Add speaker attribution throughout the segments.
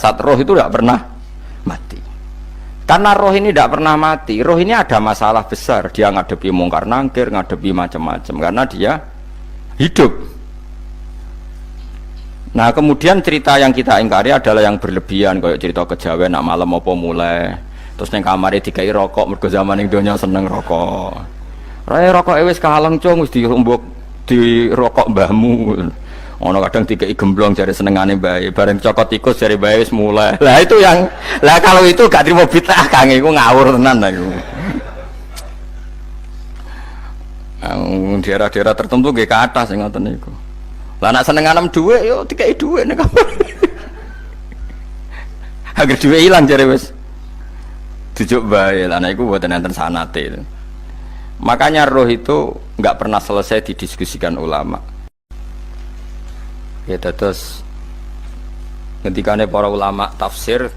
Speaker 1: Zat roh itu tidak pernah mati. Karena roh ini tidak pernah mati, roh ini ada masalah besar. Dia ngadepi mungkar nangkir, ngadepi macam-macam karena dia hidup. Nah kemudian cerita yang kita ingkari adalah yang berlebihan, kayak cerita kejawen nak malam apa mulai terus neng kamare dikai rokok, mergo zaman ning donya seneng rokok. Rokok wis kaleng cung, wis dirumbuk di rokok mbahmu. Ono kadang dikai gemblong jare senengane bae, bareng cokot tikus jare bae wis mulai. Lah itu yang lah kalau itu gak trimo bid'ah Kang, iku ngawur tenan iku. Daerah-daerah tertentu nggih ke atas sing ngoten niku. Lah nak senenganem dhuwit yo dikai dhuwit nek kamar. Agar dhuwit ilang jare wis dijuk bae. Lah niku mboten enten sanate. Makanya roh itu enggak pernah selesai didiskusikan ulama. Ya terus ketikane para ulama tafsir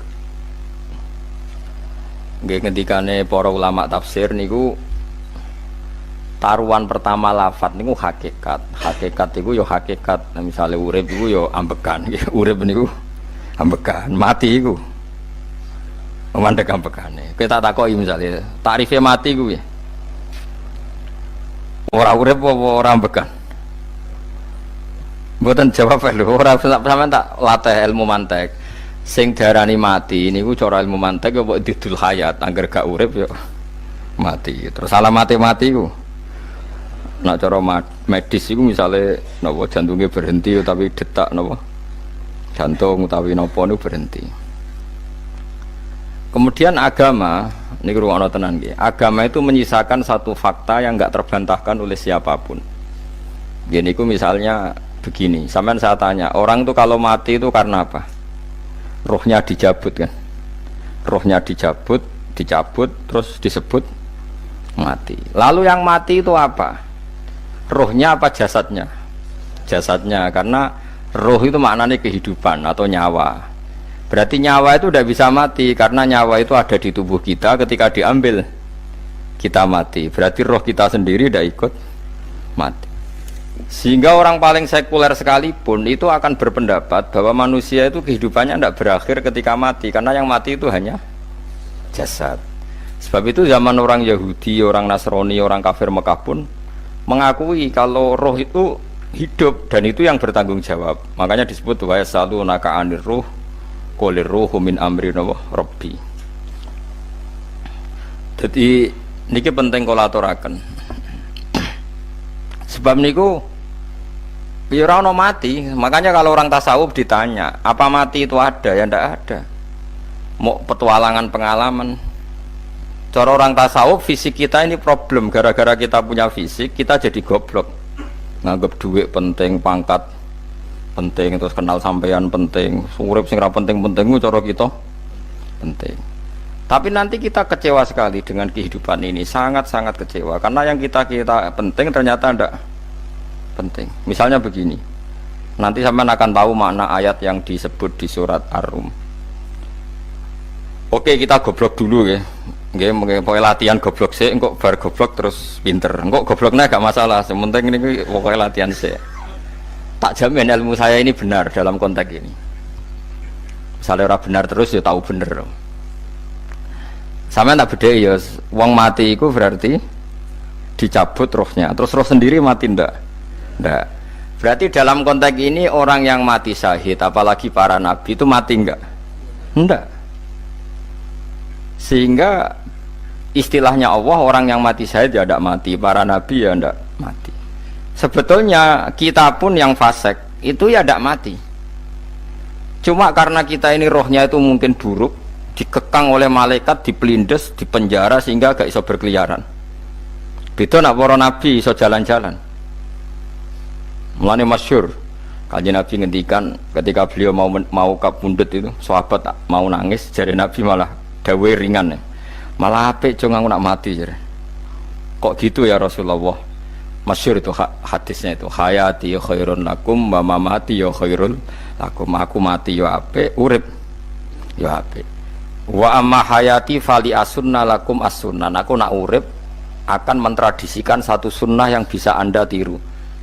Speaker 1: nggih ketikane para ulama tafsir niku taruhan pertama lafadz niku hakikat. Hakikat iku ya hakikat. Nah, misalnya urip iku ya ambekan. Urip niku ambekan, mati iku mandek ambekane. Kita takoki misalnya takrifnya mati iku piye? Ora urip apa ora ambekan? Mboten jawab lho, ora sampean tak latih ilmu mantek. Sing diarani mati niku cara ilmu mantek ya mbok didul hayat, angger gak urip ya mati. Terus alamate mati iku nak cara medis itu misalnya napa jantungnya berhenti tapi detak napa jantung utawi napa niku berhenti. Kemudian agama niku ruwono tenan nggih. Agama itu menyisakan satu fakta yang enggak terbantahkan oleh siapapun. Nggih niku misalnya begini, sampean saya tanya, orang itu kalau mati itu karena apa? Rohnya dicabut kan? Rohnya dicabut terus disebut mati. Lalu yang mati itu apa? Rohnya apa jasadnya? Jasadnya, karena roh itu maknanya kehidupan atau nyawa. Berarti nyawa itu tidak bisa mati karena nyawa itu ada di tubuh kita, ketika diambil kita mati. Berarti roh kita sendiri tidak ikut mati. Sehingga orang paling sekuler sekalipun itu akan berpendapat bahwa manusia itu kehidupannya tidak berakhir ketika mati, karena yang mati itu hanya jasad. Sebab itu zaman orang Yahudi, orang Nasrani, orang kafir Mekah pun mengakui kalau roh itu hidup dan itu yang bertanggung jawab. Makanya disebut wa yasalunaka 'anir ruh qul ruhu min amri rabbi. Jadi niki penting kula aturaken. Sebab niku ya ora ono mati. Makanya kalau orang tasawuf ditanya, apa mati itu ada? Ya ndak ada. Mau petualangan pengalaman. Cara orang tasawuf fisik kita ini problem, gara-gara kita punya fisik kita jadi goblok. Nganggep duit penting, pangkat penting, terus kenal sampean penting, urip sing ra penting-penting cara kita penting. Tapi nanti kita kecewa sekali dengan kehidupan ini, sangat-sangat kecewa karena yang kita penting ternyata ndak penting. Misalnya begini, nanti sampean akan tahu makna ayat yang disebut di surat Ar-Rum. Oke, kita goblok dulu ya. Nggih, pokoke latihan goblok sik, engko bar goblok terus pinter. Engko gobloknya gak masalah, sementing ini pokoke latihan sik. Tak jamin ilmu saya ini benar dalam konteks ini. Misalnya ora benar terus ya tahu bener. Sampeyan tak bedheki ya, wong mati iku berarti dicabut rohnya, terus roh sendiri mati ndak? Ndak. Berarti dalam konteks ini orang yang mati syahid, apalagi para nabi itu mati enggak? Ndak. Sehingga istilahnya Allah, orang yang mati syahid ya tidak mati, para nabi ya tidak mati. Sebetulnya kita pun yang fasik itu ya tidak mati. Cuma karena kita ini rohnya itu mungkin buruk, dikekang oleh malaikat, dipelindes, dipenjara sehingga gak iso berkeliaran. Beda nak para nabi iso jalan-jalan. Mulane masyhur Kanjeng Nabi ngendikan ketika beliau mau kabundut itu, sahabat mau nangis, jare Nabi malah dawe ringan ya. Malah apik cung aku nak mati jare. Kok gitu ya Rasulullah? Masyhur itu hadisnya itu, hayati khairun lakum wa mamati ya khairul lakum. Aku mati ya apik, urip ya apik. Wa amma hayati fali asunna lakum as-sunnah. Aku nak urip akan mentradisikan satu sunnah yang bisa Anda tiru.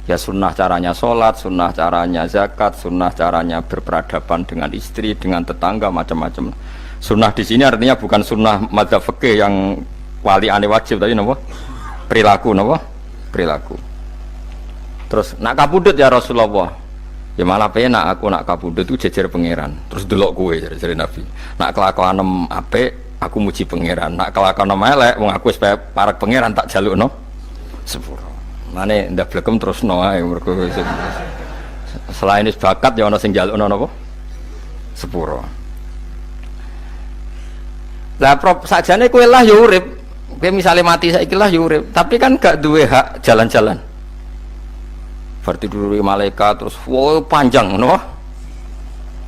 Speaker 1: Ya sunnah caranya sholat, sunnah caranya zakat, sunnah caranya berperadaban dengan istri, dengan tetangga, macam-macam. Sunnah di sini artinya bukan sunnah madzhab fikih yang wali ane wajib tadi, napa? Perilaku, napa? Perilaku. Terus nak kabudut ya Rasulullah. Ya malah penak aku nak kabudut itu jejer pangeran. Terus delok kowe jare Nabi. Nak kelakuanem apik aku muji pangeran. Nak kelakuanem elek wong aku wis parek pangeran tak jalukno sepuro. Mane ndak blekem terusno ae mergo selain is bakat ya ana sing jalukno napa? Sepuro. Lah prop sakjane kowe lah ya urip. Kowe misale mati saiki lah ya urip, tapi kan gak duwe hak jalan-jalan. Berarti dulu malaikat terus wow panjang no,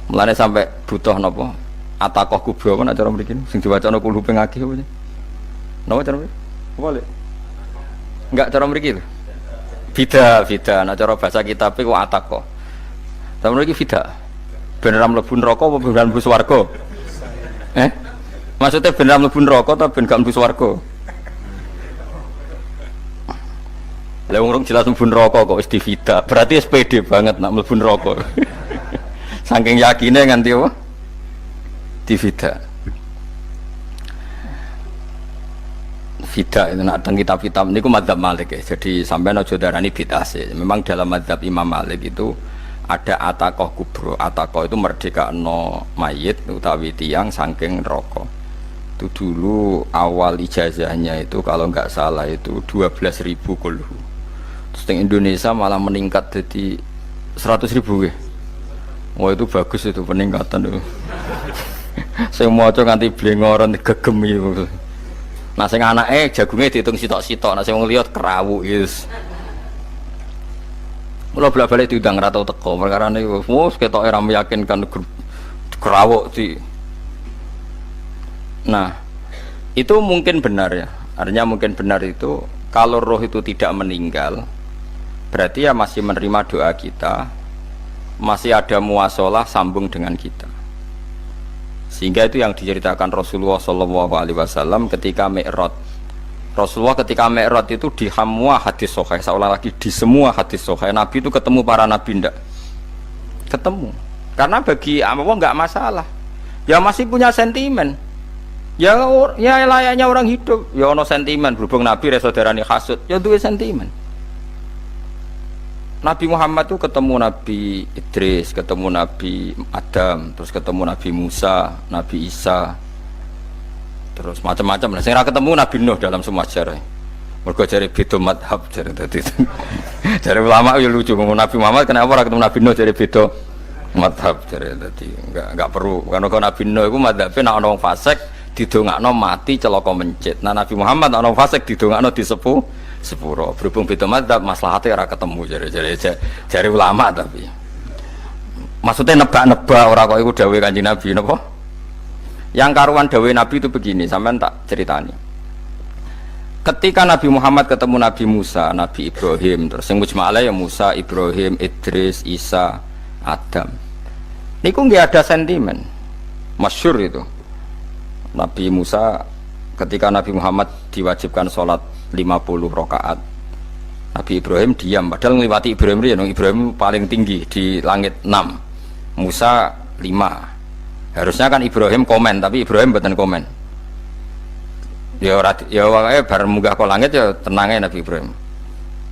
Speaker 1: mulane sampai butuh nopo atakoh kubro apa nak cara mriki sing diwacana kulo pengakeh apa napa cara mriki boleh enggak cara mriki lho fida nak cara bahasa kitab iku atakoh cara mriki fida ben ora mlebu neraka apa ben mlebu swarga maksudnya ben ora mlebu neraka ta ben gak mlebu swarga. Lah wong jelas mlebu neraka kok wis divida. Berarti SPD banget nak mlebu neraka. Saking yakine nganti apa? Divida. Vida itu nak teng kitab-kitab niku madzhab Malik ya. Jadi sampean aja darani bid'ah sih. Memang dalam madzhab Imam Malik itu ada atakoh kubro. Atakoh itu merdekakno mayit utawi tiyang saking neraka. Itu dulu awal ijazahnya itu kalau enggak salah itu 12.000 kulhu. Di Indonesia malah meningkat jadi 100.000 ya. Wah itu bagus itu peningkatan itu. Saya mau coba nganti blengoran gegem itu. Nah sing anake jagungnya dihitung sitok-sitok, nah sing wong liya kerawu yes. Mula bolak-balik diundang ra tau teko perkara niku. Wes ketoke ra meyakinkan kerawuk di. Nah, itu mungkin benar ya. Artinya mungkin benar itu kalau roh itu tidak meninggal berarti ya masih menerima doa kita, masih ada muasalah sambung dengan kita. Sehingga itu yang diceritakan Rasulullah SAW ketika Mi'raj. Rasulullah ketika Mi'raj itu di semua hadis sahih, seolah lagi di semua hadis sahih Nabi itu ketemu para nabi ndak? Ketemu. Karena bagi Allah nggak masalah. Ya masih punya sentimen. Ya layaknya orang hidup. Ya ono sentimen berhubung Nabi saudarane hasud, ya duwe sentimen. Nabi Muhammad itu ketemu Nabi Idris, ketemu Nabi Adam, terus ketemu Nabi Musa, Nabi Isa, terus macam-macam. Nah, saya ketemu Nabi Nuh dalam semua sejarah. Mergo jare beda madhab jare dadi. Jare ulama ya lucu ngomong Nabi Muhammad kenapa ora ketemu Nabi Nuh jare beda madhab jare dadi enggak perlu. Karena kalau Nabi Nuh iku madhabe nek ana wong fasik didongakno mati celaka mencit. Nah Nabi Muhammad ana wong fasik didongakno disepuh sepuro. Berhubung beda madzhab maslahatnya ora ketemu jare ulama tapi maksudnya nebak-nebak ora kok iku dawuhe Kanjeng Nabi napa yang karuan dawuhe Nabi itu begini sampean tak ceritani ketika Nabi Muhammad ketemu Nabi Musa, Nabi Ibrahim terus yang mujma'ala ya Musa, Ibrahim, Idris, Isa, Adam niku nggak ada sentimen masyhur itu Nabi Musa ketika Nabi Muhammad diwajibkan sholat 50 rakaat Nabi Ibrahim diam padahal ngliwati Ibrahim ya Ibrahim paling tinggi di langit 6 Musa 5 harusnya kan Ibrahim komen tapi Ibrahim mboten komen ya wae bar munggah ke langit ya tenangnya Nabi Ibrahim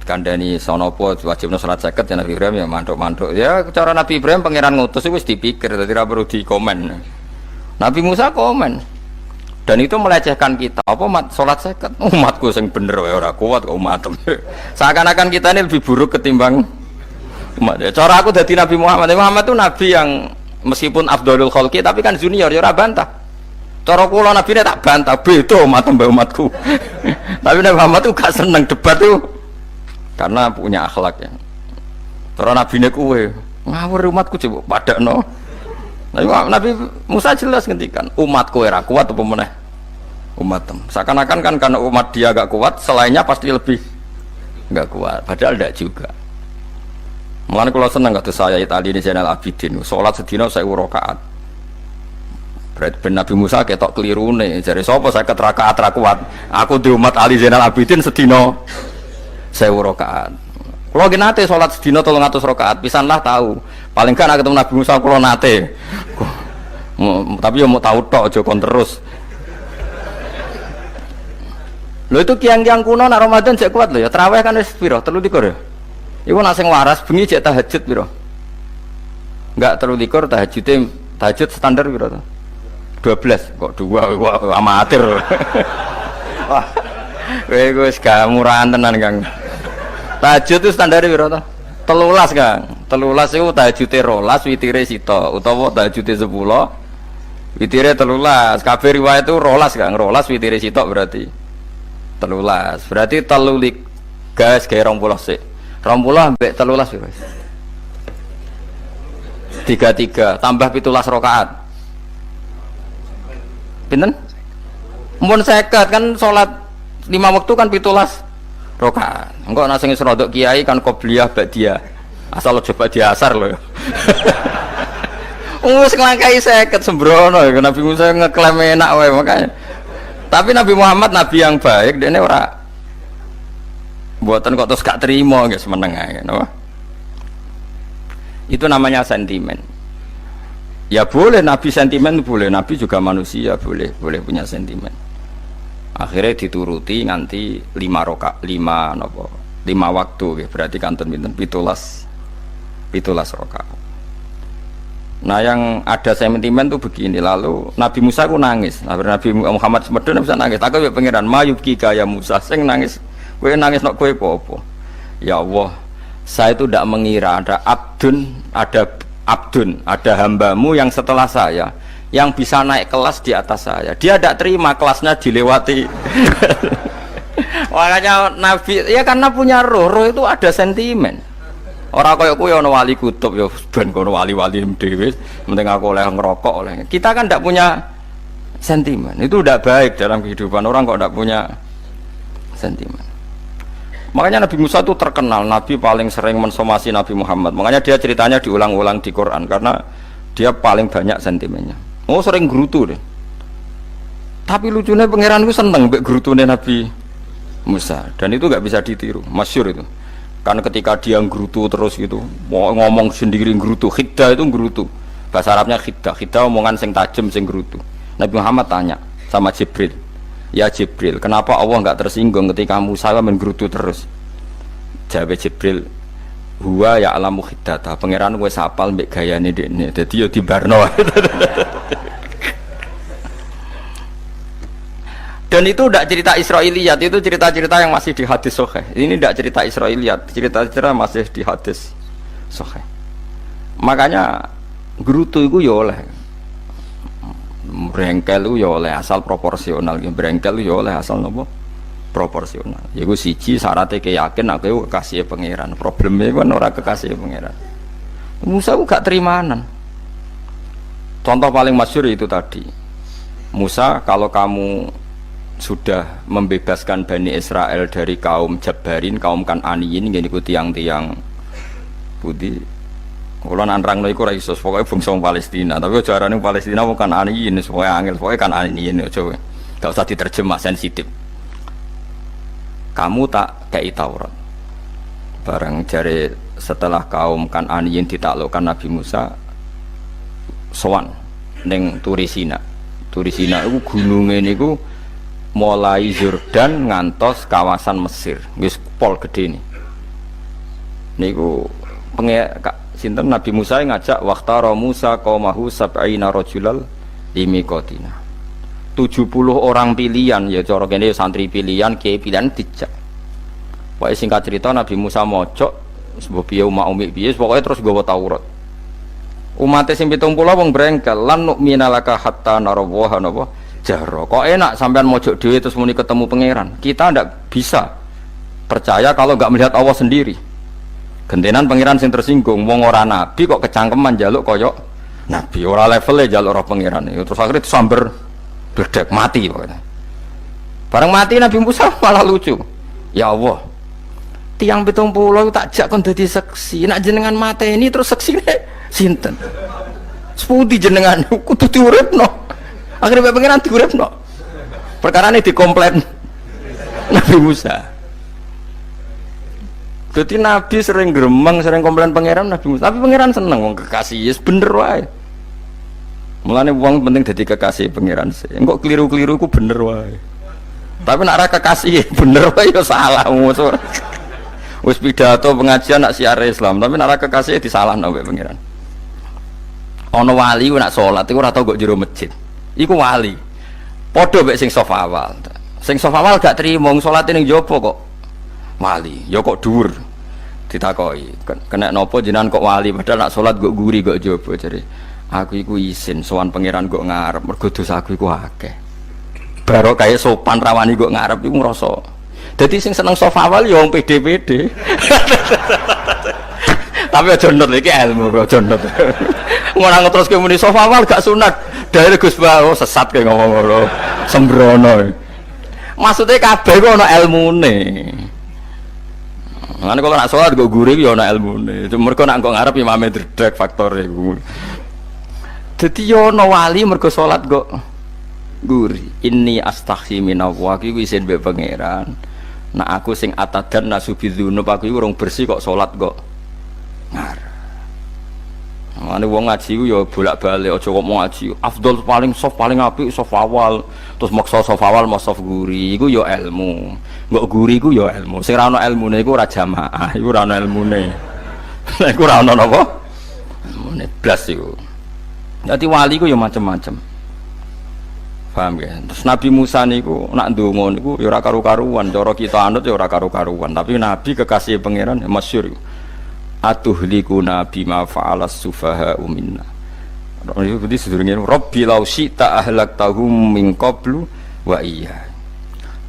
Speaker 1: kandhani sonopo wajibna salat 50 ya Nabi Ibrahim ya mantuk-mantuk ya cara Nabi Ibrahim pangeran ngutus wis dipikir dadi ora perlu dikomen Nabi Musa komen dan itu melecehkan kita apa sholat seket umatku yang bener ora kuat kok umat seakan-akan kita ini lebih buruk ketimbang umat ya cara aku dari Nabi Muhammad itu Nabi yang meskipun afdhalul khalqi tapi kan junior ya ora bantah cara kula Nabi ini tak bantah beda umatku tapi Nabi Muhammad itu gak seneng debat itu karena punya akhlak ya cara Nabi ini kuwe ngawur umatku coba padakno Nabi Musa jelas ngendikan umatku ora kuat apa meneh umatem seakan-akan kan karena umat dia agak kuat selainnya pasti lebih enggak kuat padahal tidak juga mulane kalau seneng kata saya Itali ini Zainal Abidin sholat sedina 1000 rakaat berarti ben Nabi Musa ketok kelirune jare sapa 50 rakaat ra kuat aku di umat Ali Zainal Abidin sedina 1000 rakaat Kalau nggih nate salat sedina 300 rakaat, pisanlah tahu. Paling kan ketemu Nabi Musa kula nate. Tapi ya mau tahu tok aja kon terus. Lho itu kiang-kiang kuno nak Ramadan cek kuat lho ya. Tarawih kan wis piro? 23 ya. Iku nak sing waras bengi cek tahajud piro? Enggak 23 tahajud standar piro to? 12 kok 2 amatir. Wah. Kowe wis gak murahan tenan Kang. Tahajud itu standar piro to? 13 Kang. 13 iku tahajude 12 witire sita utawa tahajude 10 witire 13. Kabeh riwayat itu 12 Kang. 12 witire sita berarti 13. Berarti 3 gas gawe 20 sik. 20 ambek 13 piro? 33 tambah 17 rakaat. Pinten? Mun 50 kan salat 5 waktu kan 17 rakaat. Engko ana sing rodok kiai kan qobliyah ba'diyah. Asal coba diasar lho. Wis nglangkai 50 sembrono ya Nabi Musa ngeklaim enak wae makanya. Tapi Nabi Muhammad nabi yang baik dene ora mboten kok terus gak terima nggih semeneng ae napa. Itu namanya sentimen. Ya boleh Nabi sentimen boleh, Nabi juga manusia boleh punya sentimen. Akhirnya dituruti nganti 5 waktu gitu. Berarti kanton pinten 17 rakaat. Nah yang ada sentimen tuh begini, lalu Nabi Musa ku nangis. Nabi Muhammad semedon bisa nangis. Aku ya pangeran mayub kika ya Musa sing nangis. Kowe nangis nok kowe apa? Ya Allah, saya itu tidak mengira ada hambamu yang setelah saya yang bisa naik kelas di atas saya. Dia tidak terima kelasnya dilewati. Makanya Nabi ya karena punya roh itu ada sentimen. Orang kaya kuwi ana wali kutub ya ben kono wali-wali dhewe, penting aku oleh ngerokok oleh. Kita kan tidak punya sentimen. Itu tidak baik dalam kehidupan orang kok tidak punya sentimen. Makanya Nabi Musa itu terkenal, Nabi paling sering mensomasi Nabi Muhammad. Makanya dia ceritanya diulang-ulang di Quran karena dia paling banyak sentimennya. Oh sering gerutu deh. Tapi lucunya pangeran itu seneng mbek gerutune Nabi Musa dan itu nggak bisa ditiru, masyhur itu. Kan ketika dia gerutu terus gitu, mau ngomong sendiri gerutu, khiddah itu gerutu. Bahasa Arabnya khiddah omongan sing tajem sing gerutu. Nabi Muhammad tanya sama Jibril. Ya Jibril, kenapa Allah nggak tersinggung ketika Musa menggerutu terus? Jawab Jibril, huwa ya alamu khiddata. Pangeran wis apal mbek gayane dekne. Dadi yo dibarno. Dan itu tidak cerita Israiliyat, itu cerita-cerita yang masih di hadis sahih. Ini tidak cerita Israiliyat, cerita-cerita masih di hadis sahih. Makanya gerutu itu ya oleh brengkel ya oleh asal proporsional, brengkel ya oleh asal nopo proporsional. Yaiku siji syaratnya keyakin aku kekasih pangeran. Problemnya kan ora kekasih pangeran. Musa gak terimanan. Contoh paling masyhur itu tadi. Musa, kalau kamu sudah membebaskan Bani Israel dari kaum Jabbarin, kaum Kan'aniyin, ngene iku tiang-tiang putih. Kalau nanrang iku ora iso, pokoke bangsa Palestina, tapi aja arane Palestina bukan Kan'aniyin, pokoke angel, pokoke Kan'aniyin aja. Gak usah diterjemah sensitif. Kamu tak kei Taurat. Bareng jare setelah kaum Kan'aniyin ditaklukkan Nabi Musa sowan ning Turisina. Turisina iku gununge niku mulai Yordan ngantos kawasan Mesir, wis pol gede nih. Niku sinten Nabi Musa ngajak waqtara Musa qaumahu sab'ina rajulal limiqatina. 70 orang pilihan ya cara kene santri pilihan, kiai pilihan dijak. Pokoke singkat cerita Nabi Musa mojok sebab piye umat umi piye pokoke terus nggawa Taurat. Umat sing 70 wong brengkel lan nu'mina laka hatta narawaha napa jahra. Kok enak sampean mojok dhewe terus muni ketemu pangeran. Kita ndak bisa percaya kalau enggak melihat Allah sendiri. Gentenan pangeran sing tersinggung wong ora nabi kok kecangkeman njaluk koyok nabi, ora levele njaluk roh pangeran. Terus akhirnya disamber bledek mati pokoknya. Bareng mati Nabi Musa malah lucu. Ya Allah, tiang 70 tak jak kon dadi seksi. Nek jenengan mateni terus seksine sinten? Sepundi jenengan kudu diuripno. Akhirnya pangeran diuripno. Perkarane dikomplain Nabi Musa. Jadi Nabi sering gremeng, sering komplain pangeran Nabi Musa. Tapi pangeran seneng wong kekasih, yes bener wae. Mulane wong penting dadi kekasih pangeran sih. Engko keliru-keliru ku bener wae. Tapi nek ora kekasih bener wae ya salah musuh. Wis pidato pengajian nak siar Islam, tapi nek ora kekasih disalahno mbek pangeran. Ana wali ku nak salat iku ora tau kok jero masjid. Iku wali. Padha mbek sing saf awal. Sing saf awal gak trimo salate ning jaba kok. Wali, ya kok dhuwur. Ditakoki, kena napa jenengan kok wali padahal nak salat kok guri kok jaba jare. Aku iku isin sowan pangeran kok ngarep mergo dosaku iku akeh. Baro kaya sopan rawani kok ngarep iku ngrasa. Dadi sing seneng saf awal ya wong pede-pede. Tapi aja nut iki ilmu kok aja nut. Ora ngeteruske muni saf awal gak sunat. Dari Gus Bawo sesat kayak ngomong ngono. Sembrono. Maksudnya kabeh kok ana ilmune. Ngene kalau nak sholat gue gurih ya ana ilmune. Mergo nak kok ngarep imame dredeg faktore iku. Dadi yo ana wali mergo salat kok gurih. Inni astaghfi minallah iki isin mbek pangeran. Nak aku sing atadan nasubidzunub aku iki urung bersih kok salat kok ngarep. Mane wong ngaji ku ya bolak-balik aja kok mau ngaji. Afdol paling soft paling apik soft awal, terus maksa soft awal mau soft guri iku ya ilmu. Mbok guri ku ya ilmu. Sing ora ana ilmune iku ora jamaah, iku ora ana ilmune. Lha iku ora ana napa? Ilmune blas iku. Dadi wali ku ya macam-macam. Paham ya? Terus Nabi Musa niku nak ndonga niku ya ora karu-karuan, cara kita anut ya ora karu-karuan, tapi Nabi kekasih pangeran ya masyhur. Atuhlikuna bima fa'alas sufaha minna. Jadi sedurunge Rabbi law syi'ta ahlaktahum min qablu wa iya.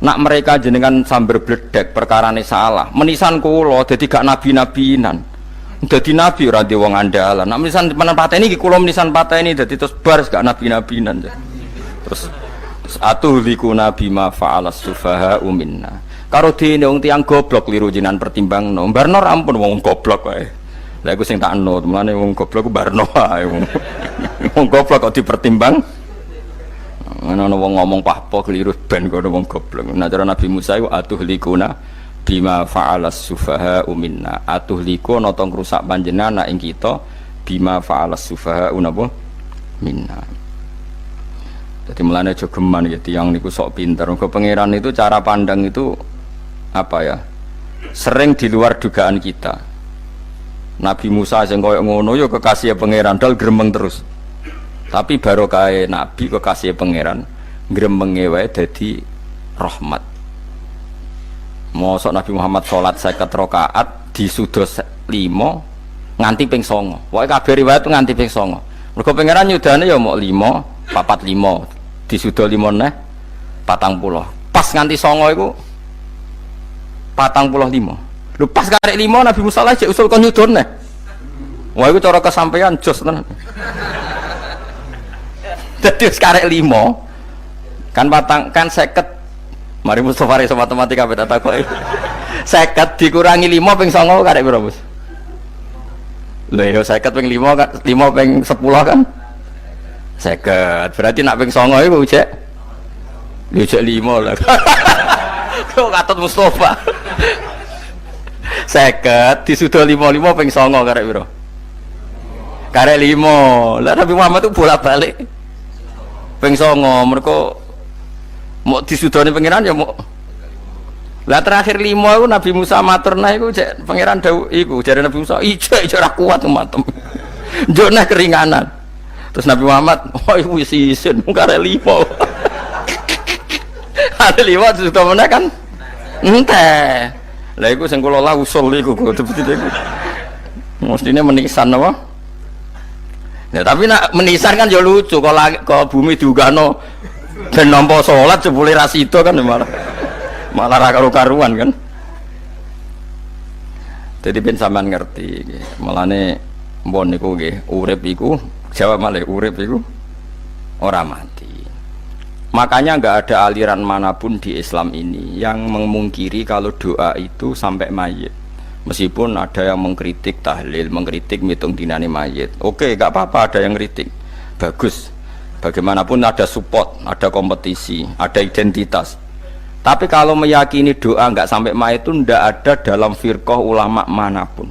Speaker 1: Nak mereka jenengan sambar bledek perkarane salah, menisan kula dadi gak nabi-nabinan. Dadi nabi ora ndek wong andalan. Nak menisan pateni iki kula menisan pateni dadi terus bar gak nabi-nabinan. Terus atuhlikuna bima fa'alas sufaha minna. Karo dene wong tiyang goblok kliru jinan pertimbangno. Barno ampun wong goblok wae. Lah iku sing tak anut, mulane wong goblok ku barno wae. Wong goblok kok dipertimbang. Ana wong ngomong pahpo kliru ben kono wong goblok. Nah cara Nabi Musa iku atuhlikuna bima fa'alas sufaha minna. Atuhliku ana tong rusak panjenengan ing kita bima fa'alas sufaha napa minna. Jadi mulane aja geman ya tiyang niku sok pinter. Mergo pangeran itu cara pandang itu apa ya? Sering di luar dugaan kita. Nabi Musa sing koyo ngono ya kekasih pangeran dal gremeng terus. Tapi barokah Nabi kekasih pangeran gremenge wae dadi rahmat. Mosok Nabi Muhammad salat 50 rakaat disudos 5 nganti ping 9. Pokoke kabeh riwayat nganti ping 9. Mergo pangeran nyudane ya mok 5, 4 5. Disudo 5 neh 40. Pas nganti 9 iku 45. Lho pas karek 5 Nabi Musa lagi usul kon nyudon neh. Wah iku cara kesampaian jos tenan. Dadi wis karek 5 kan kan 50. Mari Mustofa iso matematika beta takoki. 50 dikurangi 5 ping 9 karek piro, Bos? Lho ya 50 ping 5 kan 5 ping 10 kan 50. Berarti nak ping 9 iku cek. Lho cek 5 lah. Kok katut Mustofa. 50 disudo 55 ping 9 karek piro? Karek 5. Lah Nabi Muhammad itu bolak-balik. Ping 9 mergo mau disudone pangeran ya mau. Lah terakhir 5 iku Nabi Musa matur nah iku cek pangeran dawuh iku jare Nabi Musa ijo ora kuat matem. Njuk nah keringanan. Terus Nabi Muhammad oh iku wis isin karek 5. Ada 5 disudo meneh kan enteh. Lah iku sing kula lah usul iku betul iku. Mestine menisan apa? Ya tapi nak menisan kan ya lucu kalau bumi diugano ben nampa salat jebule ra sida kan malah ra karu-karuan kan. Jadi ben sampean ngerti nggih. Mulane mbon niku nggih urip iku jawab malih urip iku ora mati. Makanya enggak ada aliran manapun di Islam ini yang memungkiri kalau doa itu sampai mayit. Meskipun ada yang mengkritik tahlil, mengkritik mitung dinane mayit. Oke, enggak apa-apa ada yang kritik. Bagus. Bagaimanapun ada support, ada kompetisi, ada identitas. Tapi kalau meyakini doa nggak sampai mayit itu ndak ada dalam firqah ulama manapun.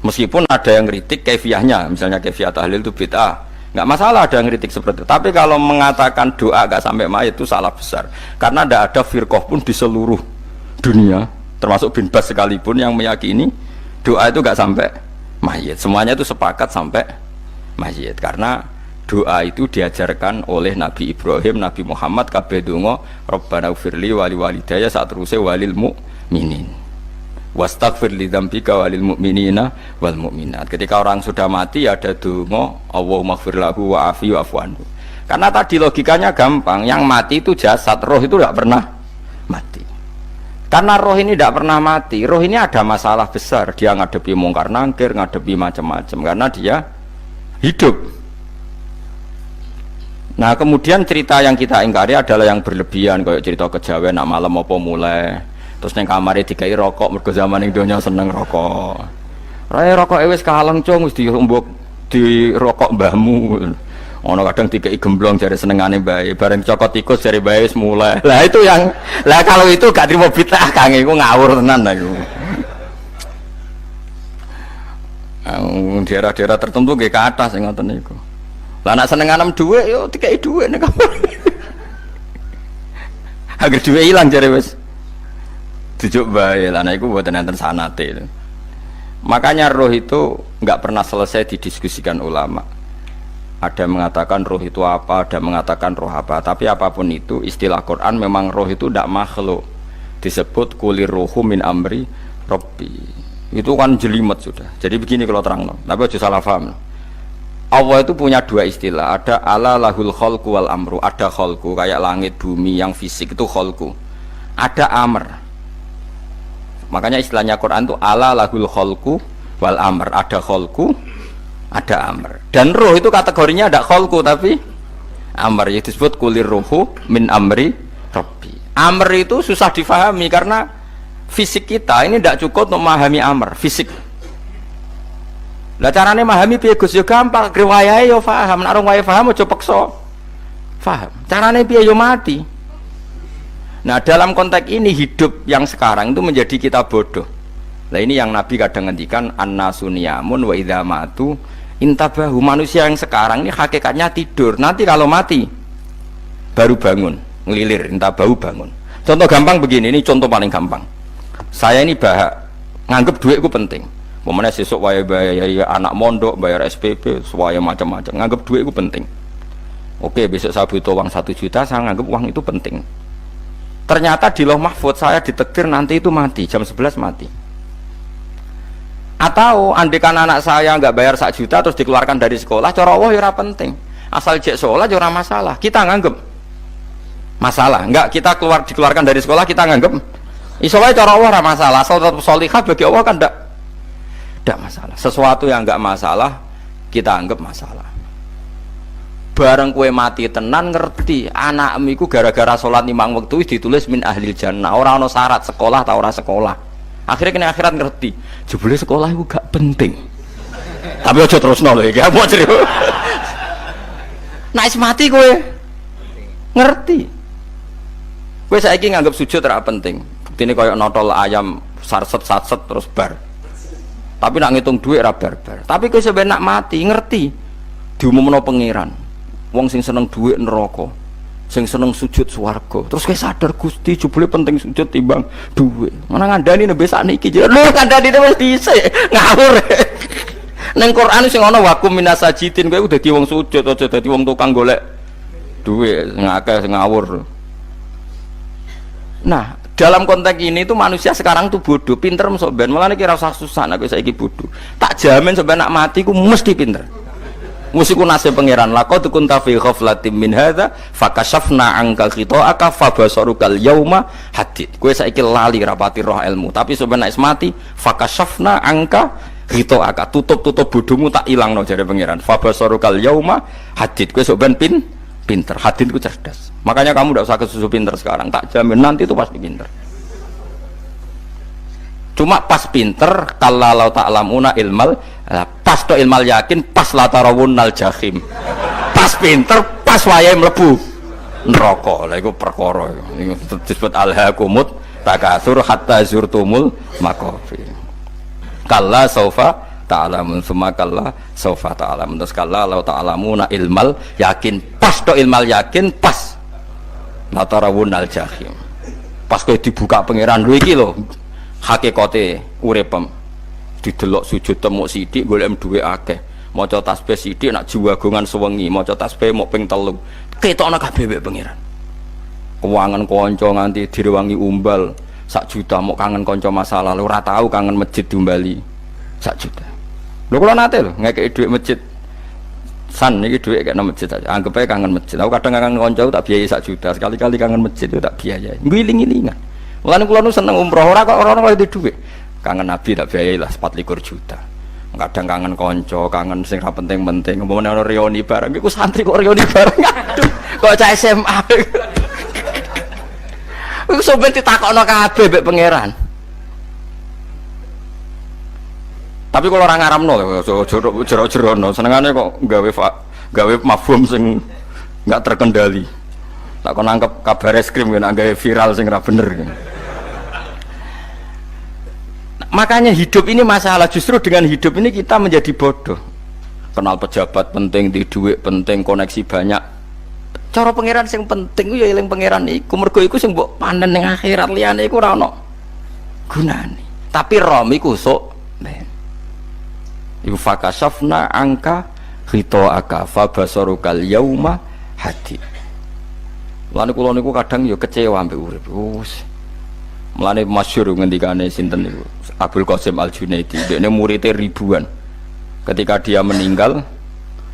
Speaker 1: Meskipun ada yang kritik kaifiahnya, misalnya kaifiah tahlil itu bid'ah, nggak masalah ada yang kritik seperti itu. Tapi kalau mengatakan doa nggak sampai mayit itu salah besar, karena ndak ada firqah pun di seluruh dunia, termasuk bin Bas sekalipun yang meyakini doa itu nggak sampai mayit. Semuanya itu sepakat sampai mayit, karena doa itu diajarkan oleh Nabi Ibrahim, Nabi Muhammad, kabeh donga Rabbana ufirli wali walidayya saat terusé walil mu'minin wastaghfir li dzambika walil mu'minina wal mu'minat. Ketika orang sudah mati ada donga Allahumma ighfir lahu wa afi wa afu anhu. Karena tadi logikanya gampang, yang mati itu jasad, roh itu tidak pernah mati. Karena roh ini tidak pernah mati, roh ini ada masalah besar, dia ngadepi mungkar nangkir, ngadepi macam-macam karena dia hidup. Nah kemudian cerita yang kita ingkari adalah yang berlebihan, kayak cerita kejawen nak malam apa mulai terus neng kamar dikai rokok, mergo zaman ning donya seneng rokok. Raya rokok wis kaleng cung, wis diumbuk di rokok mbahmu. Ono kadang dikai gemblong jare senengane bae, bareng cokot tikus jare bae wis mulai. Lah itu yang lah kalau itu gak trimo bid'ah Kang, iku ngawur tenan lah iku. Daerah-daerah tertentu nggih ke atas sing ngoten niku. Lah nak seneng anem dhuwit yo dikai dhuwit nek kamar. Agar dhuwit ilang jare wis dijuk bae. Lah nek iku mboten enten sanate. Makanya roh itu enggak pernah selesai didiskusikan ulama. Ada mengatakan roh itu apa, ada mengatakan roh apa. Tapi apapun itu istilah Quran memang roh itu tidak makhluk. Disebut kulir ruhu min amri rabbi. Itu kan jelimet sudah. Jadi begini kalau terang, tapi aja salah paham. Allah itu punya dua istilah, ada ala lahul khalqu wal amru, ada khalqu kayak langit bumi yang fisik itu khalqu, ada amr. Makanya istilahnya Quran itu ala lahul khalqu wal amr, ada khalqu, ada amr. Dan roh itu kategorinya ada khalqu tapi amr, yaitu disebut kulir ruhu min amri rabbi. Amr itu susah difahami karena fisik kita ini tidak cukup untuk memahami amr, fisik. Lah carane memahami piye Gus? Ya gampang, riwayahe yo paham, nek ora paham aja peksa paham. Carane piye yo mati. Nah, dalam konteks ini hidup yang sekarang itu menjadi kita bodoh. Nah, ini yang Nabi kadang ngendikan annasu niyamun wa idza matu intabahu. Manusia yang sekarang ini hakikatnya tidur. Nanti kalau mati baru bangun, ngelilir, intabahu bangun. Contoh gampang begini, ini contoh paling gampang. Saya ini nganggep duitku penting. Pemene sesuk wae bayar anak mondok, bayar SPP, semuanya macam-macam. Nganggep duit itu penting. Oke, besok saya butuh uang 1 juta, saya nganggep uang itu penting. Ternyata di Lauh Mahfudz saya ditakdir nanti itu mati, jam 11 mati. Atau andikan anak saya nggak bayar 1 juta terus dikeluarkan dari sekolah, cara Allah ya ora penting. Asal jek sekolah ya ora masalah. Kita nganggep masalah. Enggak, kita dikeluarkan dari sekolah kita nganggep iso wae cara Allah ora masalah. Asal tetap sholihah bagi Allah kan tidak masalah. Sesuatu yang enggak masalah kita anggap masalah. Bareng kue mati tenan ngerti anakmu iku gara-gara sholat 5 waktu ditulis min ahlil jannah. Ora ono syarat sekolah ta ora sekolah. Akhirnya kena akhirat ngerti. Jebule sekolah iku gak penting. Tapi aja terusno lho iki. Apa cerita? Nek mati kowe ngerti. Kowe saiki nganggap sujud ora penting. Buktine koyo notol ayam sarset-sarset terus bar. Tapi nak ngitung duit ra barbar. Tapi kowe sampe nak mati ngerti diumumno pangeran. Wong sing seneng duit neraka, sing seneng sujud swarga. Terus kowe sadar Gusti jebule penting sujud timbang duit. Mana ngandani nembe sakniki lho ngandani wis dhisik ngawur. Ning Quran sing ana wakum minasajidin kowe udah dadi wong sujud aja dadi wong tukang golek duit ngakeh sing ngawur. Nah, dalam konteks ini itu manusia sekarang tuh bodoh, pinter masuk ben. Malah nek ora usah susah nek saiki bodoh. Tak jamin sampai nak mati ku mesti pinter. Mesti ku nasib pangeran. Laqad kunta fi ghaflatin min hadza fakashafna anka khita'aka fabasarukal yauma hadid. Kowe saiki lali rapati roh ilmu, tapi sampai nek mati fakashafna anka khita'aka. Tutup bodohmu tak ilangno jare pangeran. Fabasarukal yauma hadid. Kowe sok ben pinter. Hadid ku cerdas. Makanya kamu tidak usah kesusu pinter sekarang, tak jamin nanti itu pasti pinter. Cuma pas pinter kalau ta'lamuna ilmal, pas to ilmal yakin, pas la tarawunnal jahim. Pas pinter, pas wayahe mlebu neraka. Lha iku perkara iku disebut alhaqumut takatsur hatta zurtumul maqabir. Kalla saufa ta'lamun summa kalla saufa ta'lamun. Terus kalla law ta'lamuna ilmal yakin pas to ilmal yakin pas latarawunal jahim. Pas kowe dibuka pangeran lho iki lho hakikate uripem. Didelok sujud temuk sithik golek dhuwit akeh. Maca tasbih sithik nak jiwagongan sewengi, maca tasbih mok ping 3. Ketokno kabeh wek pangeran. Keuangan kanca nganti direwangi umbal 1 juta mok kangen kanca masa lalu ora tau kangen masjid diumbali 1 juta. Lho kula nate lho ngekeki dhuwit masjid. San niki dhuwit kena masjid aja. Anggap ae kangen masjid. Aku kadang kangen kanca tak biayai 1 juta. Sekali-kali kangen masjid itu tak biayai. Ngiling-ngilingan. Mulane kula nu seneng umroh ora kok ora di dhuwit. Kangen Nabi tak biayai lah 24 juta. Kadang kangen kanca, kangen sing ra penting-penting. Umpamane ana reuni bareng iku santri kok reuni bareng. Aduh, kok cah SMA. Iku sampe ditakokno kabeh mbek pangeran. Tapi kalau orang ngaramno jero-jerono senengane kok gawe mafhum sing enggak terkendali. Tak kon nangkep kabar eskrim kan gawe viral sing ra bener. Makanya hidup ini masalah, justru dengan hidup ini kita menjadi bodoh. Kenal pejabat penting, di duit penting, koneksi banyak. Cara pangeran sing penting ya eling pangeran iku, mergo iku sing mbok panen ning akhirat, liyane iku ora ono gunane. Tapi rom iku sok men. Iku fakasafna angka khitoaka fa basarukal yauma hadid. Lan kula niku kadang ya kecewa ambek urip. Mulane masyhur ngendikane sinten niku Abdul Qasim Al-Junaidi, dekne muridé ribuan. Ketika dia meninggal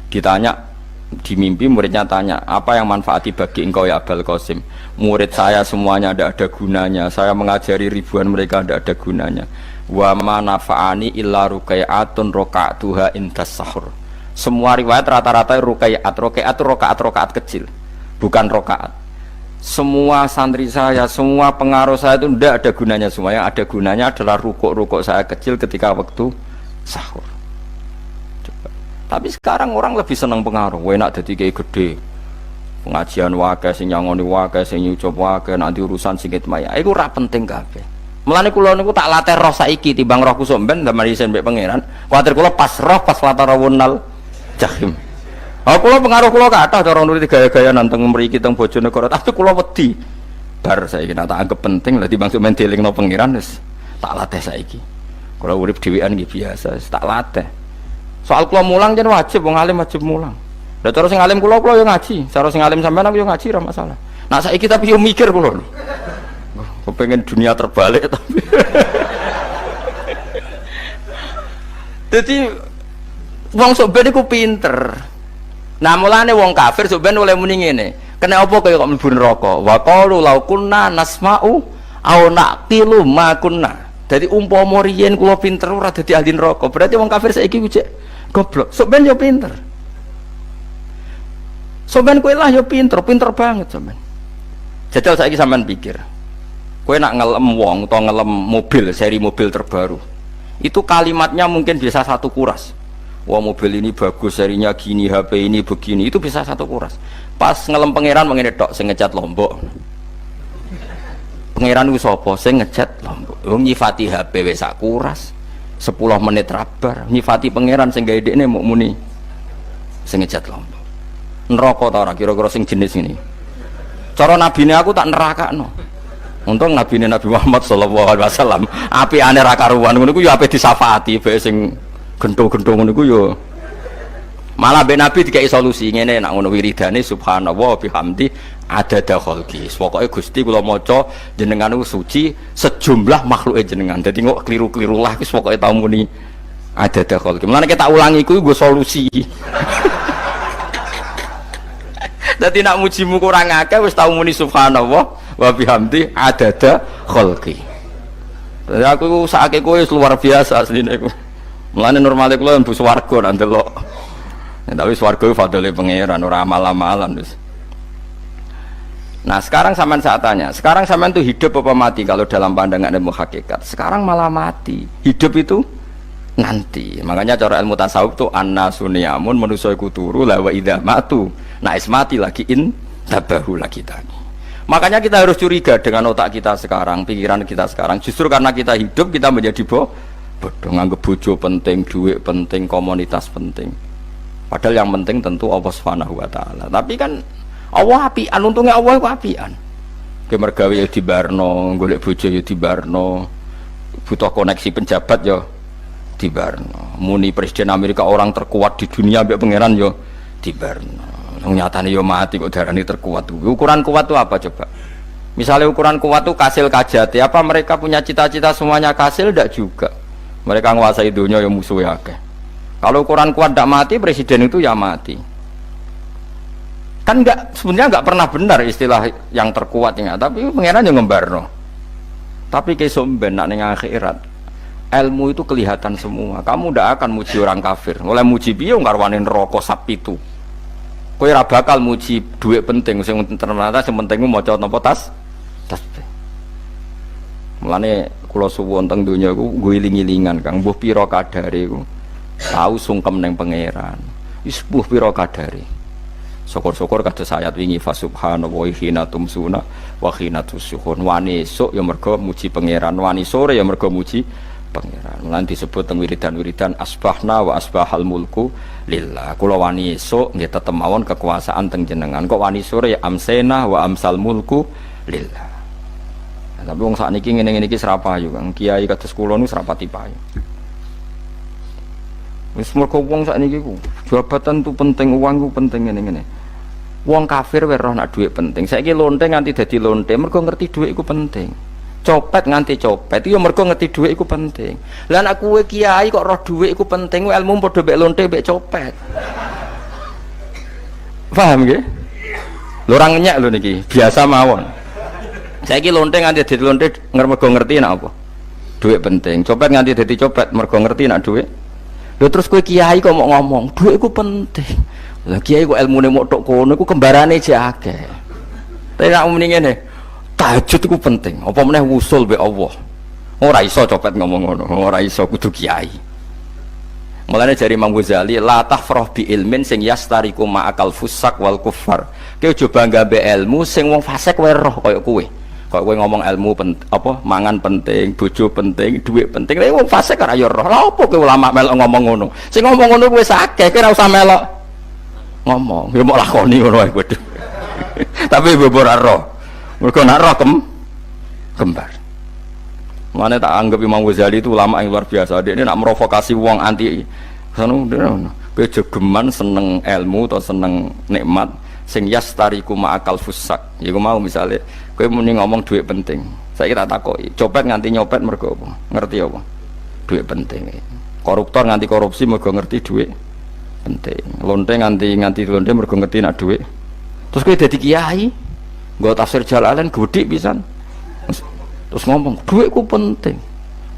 Speaker 1: ditanya di mimpi, muridnya tanya, apa yang manfaati bagi engkau ya Abdul Qasim? Murid saya semuanya tidak ada gunanya, saya mengajari ribuan mereka tidak ada gunanya. Wa ma nafa'ani illa rukai'atun roka'atuha indas sahur. Semua riwayat rata-rata rukai'at itu rokaat kecil, bukan rokaat. Semua santri saya, semua pengaruh saya itu tidak ada gunanya semua. Yang ada gunanya adalah rukuk saya kecil ketika waktu sahur. Coba. Tapi sekarang orang lebih senang pengaruh. Enak jadi kayak gede. Pengajian wakai, sing nyangoni wakai, sing nyucup wakai, nanti urusan singkit maya. Itu ora penting kabeh. Mulane kula niku tak latih roh saiki timbang roh kusuk ben damel isen mbek pangeran. Kuwatir kula pas roh pas latarawunal jahim. Kula pengaruh kula kathah cara nuruti gaya-gaya nanteng mriki teng Bojonegoro, tapi kula wedi. Bar saiki tak anggap penting lah timbang men dielingno pangeran wis tak latih saiki. Kula urip dhewean nggih biasa, wis tak latih. Soal kula mulang jen wajib wong alim wajib mulang. Lah cara sing alim kula yo ngaji, cara sing alim sampean aku yo ngaji ora masalah. Nah saiki tapi yo mikir kula. Kepengen dunia terbalik tapi. Jadi wong sok ben iku pinter. Nah mulane wong kafir sampeyan oleh muni ngene. Kena apa kaya kok mlebu neraka? Wa qalu law kunna nasma'u aw naqilu ma kunna. Dadi umpama riyen kula pinter ora dadi ahli neraka. Berarti wong kafir saiki ku cek goblok. Sampeyan yo pinter. Sampeyan kowe lah yo pinter banget sampeyan. Jajal saiki sampeyan pikir. Kowe nak ngelem wong utawa ngelem mobil, seri mobil terbaru. Itu kalimatnya mungkin bisa 1 kuras. Wah mobil ini bagus, serinya gini, HP ini begini, itu bisa 1 kuras. Pas ngelem pangeran mengene tok sing ngecat Lombok. Pangeran ku sapa sing ngecat Lombok? Wong nyifati HP wis sak kuras. 10 menit rabar, nyifati pangeran sing gawe dekne muk muni sing ngecat Lombok. Neraka ta ora kira-kira sing jenis ini. Cara nabine aku tak nerakakno. Untung nabine Nabi Muhammad sallallahu alaihi wasallam apiane ra karuan ngono ku ya ape disafaati bae sing gento-gento ngono iku yo malah ben Nabi dikai solusi ngene nek ngono wiridane subhanallah bihamdi adada khalqi. Pokoke Gusti kula maca jenengan niku suci sejumlah makhluke jenengan. Dadi kok kliru-kliru lah wis pokoke tau muni adada khalqi. Mulane kita ulangi iku nggo solusi. Dadi nek mujimu kurang akeh wis tau muni subhanallah wa bihamdi adada khalqi. Dadi aku sakake kowe luar biasa asline iku. Mulane normale kula mlebu swarga nak ndelok. Tapi swarga ku fadhole pangeran ora amal-amalan wis. Nah, sekarang sampean saya tanya, sekarang sampean tuh hidup apa mati kalau dalam pandangan ilmu hakikat? Sekarang malah mati. Hidup itu nanti. Makanya cara ilmu tasawuf tuh annasu niyamun manusa iku turu la wa idza matu. Nah, is mati lagi tabahu lagi tadi. Makanya kita harus curiga dengan otak kita sekarang, pikiran kita sekarang. Justru karena kita hidup kita menjadi bodoh, nganggep bojo penting, duit penting, komunitas penting. Padahal yang penting tentu Allah Subhanahu wa taala. Tapi kan Allah apian, untungnya Allah itu apian. Ke mergawe ya dibarno, golek bojo ya dibarno. Butuh koneksi pejabat ya dibarno. Muni presiden Amerika orang terkuat di dunia mbek pangeran ya dibarno. Nyatane ya mati kok darani terkuat. Ukuran kuat itu apa coba? Misalnya ukuran kuat itu kasil kajati, apa mereka punya cita-cita semuanya kasil? Tidak juga. Mereka menguasai dunia yang musuhnya akeh. Kalau ukuran kuat tidak mati, presiden itu ya mati. Kan enggak, sebenarnya enggak pernah benar istilah yang terkuat ya, tapi pangeran yang ngembarno. Tapi kesomben nak ning akhirat, ilmu itu kelihatan semua. Kamu tidak akan muji orang kafir. Oleh muji piye ngarwani neraka sapi itu. Kowe ora bakal muji duit penting, sing ternyata sing penting maca napa tasbih. Mulane kula suwun teng donya iku ngiling-ilingan Kang, mbuh pira kadare iku. Tahu sungkem neng pangeran. Wis mbuh pira kadare. Syukur-syukur kados ayat wingi fa subhanallahi hina tumsuna wa hina tusyuhun. Wani esuk ya mergo muji pangeran, wani sore ya mergo muji pangeran. Mulane disebut teng wiridan-wiridan asbahna wa asbahal mulku lillah. Kula wani esuk nggih tetep mawon kekuasaan teng jenengan. Kok wani sore ya amsena wa amsal mulku lillah. Tapi wong sakniki ngene-ngene iki serapayu Kang. Kiai kados kula niku serapati payu. Wis mergo wong sakniki ku jabatan tu penting, uang ku penting ngene-ngene. Wong kafir wae roh nak dhuwit penting. Saiki lonte nganti dadi lonte mergo ngerti dhuwit iku penting. Copet nganti copet iku mergo ngerti dhuwit iku penting. Lah nek kowe kiai kok roh dhuwit iku penting, ilmu padha mek lonte mek copet. Paham nggih? Lho ora ngenyek lho niki, biasa mawon. Saiki lonte nganti dadi lonte mergo ngerti nek apa? Dhuwit penting. Copet nganti dadi copet mergo ngerti nek dhuwit. Lho terus kowe kiai kok mau ngomong, dhuwit iku penting. Lah kiai kok ilmune mok tok kono iku kembarane jek akeh. Tapi nek muni ngene, tahajud iku penting. Apa meneh wusul mbek Allah. Ora iso copet ngomong ngono, ora iso kudu kiai. Mulane jari Imam Ghazali, la tafrah bi ilmin sing yastariku ma'akal fusak wal kufar. Kowe aja bangga mbek ilmu sing wong fasik wae roh kaya kowe. Kok kowe ngomong ilmu apa mangan penting, bojo penting, duit penting. Lah wong fasik ora ya roh. Lah opo kowe ulama melok ngomong ngono? Sing ngomong ngono kowe akeh, kowe ora usah melok ngomong. Ya mok lakoni ngono ae kowe. Tapi ora roh. Mergo nak roh kembar. Mane tak anggap Imam Ghazali itu ulama yang luar biasa. Dia ini nak merovokasi wong anti sono kowe jogeman seneng ilmu atau seneng nikmat sing yastariku ma'akal fusak. Iku mau misale kowe muni ngomong duit penting. Saiki tak takoki, copet nganti nyopet mergo apa? Ngerti apa? Duit penting. Koruptor nganti korupsi mergo ngerti duit penting. Lonte nganti lonte mergo ngerti nak duit. Terus kowe dadi kiai, nggo tafsir Jalalain godik pisan. Terus ngomong, duitku penting.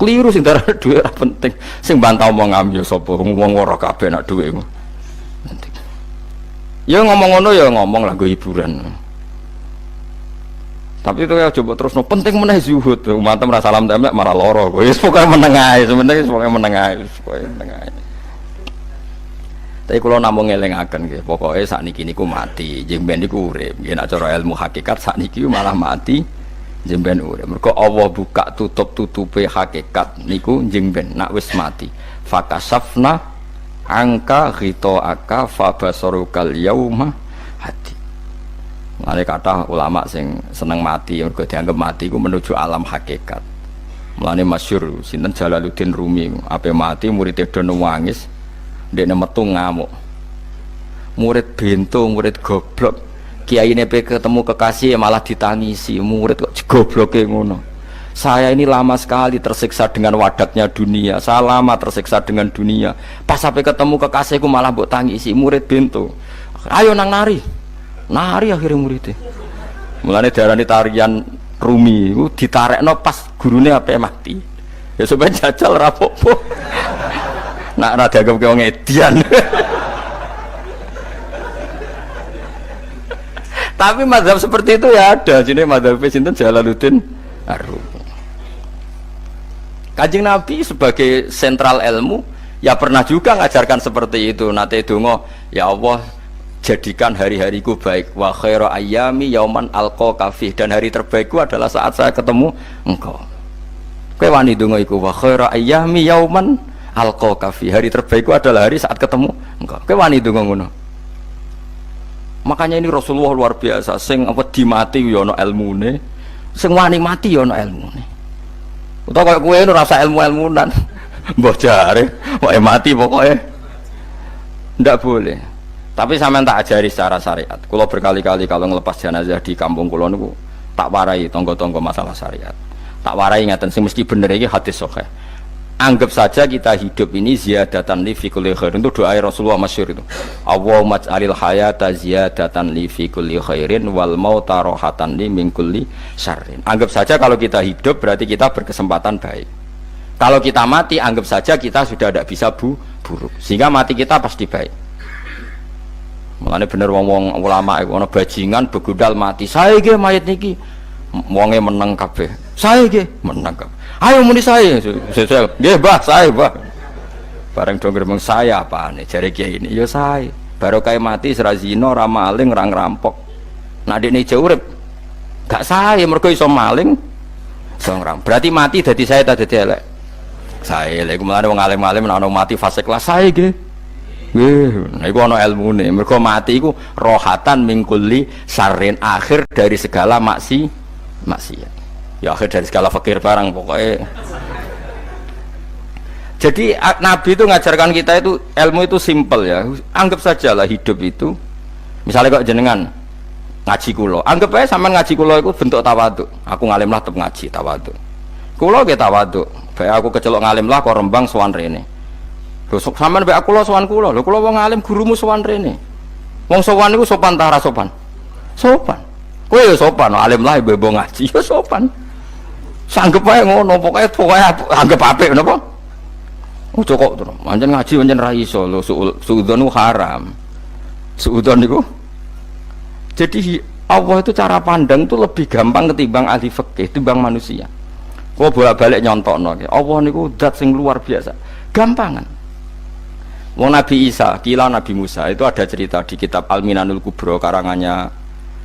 Speaker 1: Keliru sing darah duit ora penting. Sing bantah omong ya sapa? Wong ora kabeh nak duitmu. Penting. Ya ngomong ngono ya ngomong lah nggo hiburan. Tapi itu ya coba terus no penting meneh zuhud. Umatem ra salam temek marah loro. Wis pokoke meneng ae, sebenarnya pokoke meneng ae, pokoke meneng ae. Tapi kula namung ngelingaken nggih, pokoke sakniki niku mati, jeng ben niku urip. Nggih nek cara ilmu hakikat sakniki malah mati, jeng ben urip. Mergo Allah buka tutup-tutupe hakikat niku jeng ben nak wis mati. Fakasafna angka ghitaaka fabasarukal yauma hadi. Mulane kathah ulama sing seneng mati mergo dianggap mati iku menuju alam hakikat. Mulane masyhur sinten Jalaluddin Rumi ape mati murid do nangis ndekne metu ngamuk. Murid bento, murid goblok. Kiyaine pe ketemu kekasih malah ditangisi, murid kok gobloke ngono. Saya ini lama sekali tersiksa dengan wadatnya dunia. Saya lama tersiksa dengan dunia. Pas sampai ketemu kekasihku malah mbok tangisi, murid bento. Ayo nang nari. Nari akhirnya muridnya. Mulane diarani tarian Rumi iku ditarekno pas gurune ape mati. Ya supaya jajal ora apa-apa. Nak ora dianggap wong edian. Tapi mazhab seperti itu ya ada. Jenenge mazhab sinten Jalaluddin Ar-Rumi. Kanjeng Nabi sebagai sentral ilmu ya pernah juga ngajarkan seperti itu. Nate donga, ya Allah jadikan hari-hariku baik. Wa khairu ayyami yauman alqa fi, dan hari terbaikku adalah saat saya ketemu engkau. Kowe wani donga iku, wa khairu ayyami yauman alqa fi, hari terbaikku adalah hari saat ketemu engkau. Kowe wani donga ngono. Makanya ini Rasulullah luar biasa, sing apa dimati ya ana ilmune, sing wani mati ya ana ilmune. Utawa kaya kowe ora rasa ilmu-ilmunan. Mbah jare, wae mati pokoknya ndak boleh. Tapi sampean tak ajari secara syariat. Kula berkali-kali kalau ngelepas jenazah di kampung kula niku tak warai tonggo-tonggo masalah syariat. Tak warai ngaten sing mesti bener iki hadis sahih. Anggap saja kita hidup ini ziyadatan li fi kulli khairin, itu doa Rasulullah masyhur itu. Allahumma ij'alil hayata ziyadatan li fi kulli khairin wal mauta rahatan li min kulli syarrin. Anggap saja kalau kita hidup berarti kita berkesempatan baik. Kalau kita mati anggap saja kita sudah tidak bisa buruk. Sehingga mati kita pasti baik. Mulane bener wong-wong ulama iku ana bajingan begudal mati. Saya nggih mayit niki. Wonge meneng kabeh. Saya nggih meneng kabeh. Ayo muni saya. Nggih, Mbah, saya, Mbah. Bareng do gremeng saya apane jare kiai ini. Ya saya. Barokah mati ora zina, ora maling, ora ngrampok. Nek dekne jauh urip gak saya mergo iso maling, iso ngrampok. Berarti mati dadi saya ta dadi elek. Saya lha iku mulane wong alim-alim nek ana mati fase kelas saya nggih. Nggih, nah iku ana ilmune. Mergo mati iku rohatan mingkuli syarrin, akhir dari segala maksiat. Ya akhir dari segala fakir barang pokoknya. Jadi Nabi itu ngajarkan kita itu ilmu itu simpel ya. Anggap saja lah hidup itu. Misalnya kok jenengan ngaji kulo, anggap aja sampean ngaji kulo itu bentuk tawaduk. Aku ngalim lah tetep ngaji tawaduk. Kulo ge tawaduk. Baik aku kecelok ngalim lah kok rembang sowan rene. Lho sampean bae aku lo sowan kulo. Lho kulo wong ngalim gurumu sowan rene. Wong sowan niku sopan ta ora sopan? Sopan. Kowe ya sopan, alim lah ibu ngaji ya sopan. Sanggep ae ngono, pokoke anggap apik napa? Ojo kok terus. Pancen ngaji pancen ra iso lho, suudzon haram. Suudzon niku. Jadi Allah itu cara pandang itu lebih gampang ketimbang ahli fikih, ketimbang manusia. Kok bolak-balik nyontokno. Allah niku zat sing luar biasa. Gampangan. Wong Nabi Isa, kila Nabi Musa itu ada cerita di kitab Al-Minanul Kubro karangannya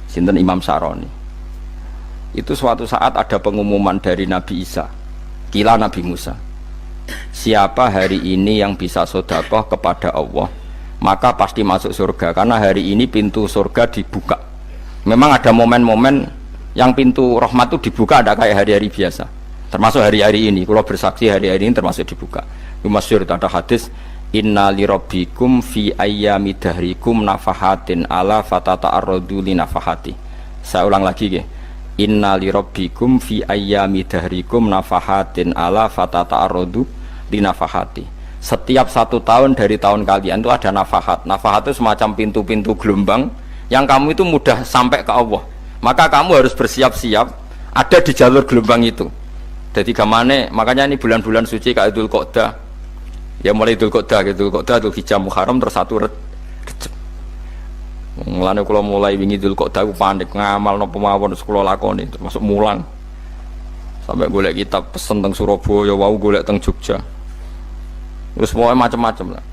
Speaker 1: sinten Imam Saroni. Itu suatu saat ada pengumuman dari Nabi Isa, kila Nabi Musa, siapa hari ini yang bisa sedekah kepada Allah maka pasti masuk surga, karena hari ini pintu surga dibuka. Memang ada momen-momen yang pintu rahmat itu dibuka, ada kayak hari-hari biasa, termasuk hari-hari ini. Kalau bersaksi hari-hari ini termasuk dibuka. Itu masyhur, ada hadis, inna lirabbikum fi ayyami dahrikum nafahatin ala fatata'arradu li nafahati. Saya ulang lagi ya. Inna lirabbikum fi ayyami dahrikum nafahatin ala fatata'arradu li nafahati. Setiap 1 tahun dari tahun kalian itu ada nafahat. Nafahat itu semacam pintu-pintu gelombang yang kamu itu mudah sampai ke Allah. Maka kamu harus bersiap-siap ada di jalur gelombang itu. Jadi gamane, makanya ini bulan-bulan suci kayak Dzul Qa'dah. Ya mulai Dzul Qa'dah, Dzul Hijjah, Muharram terus 1 Rejab. Mulane kula mulai wingi Dzul Qa'dah aku panik ngamal napa mawon terus kula lakoni termasuk mulang. Sampai golek kitab pesen teng Surabaya, wau golek teng Jogja. Terus semuanya macam-macam lah.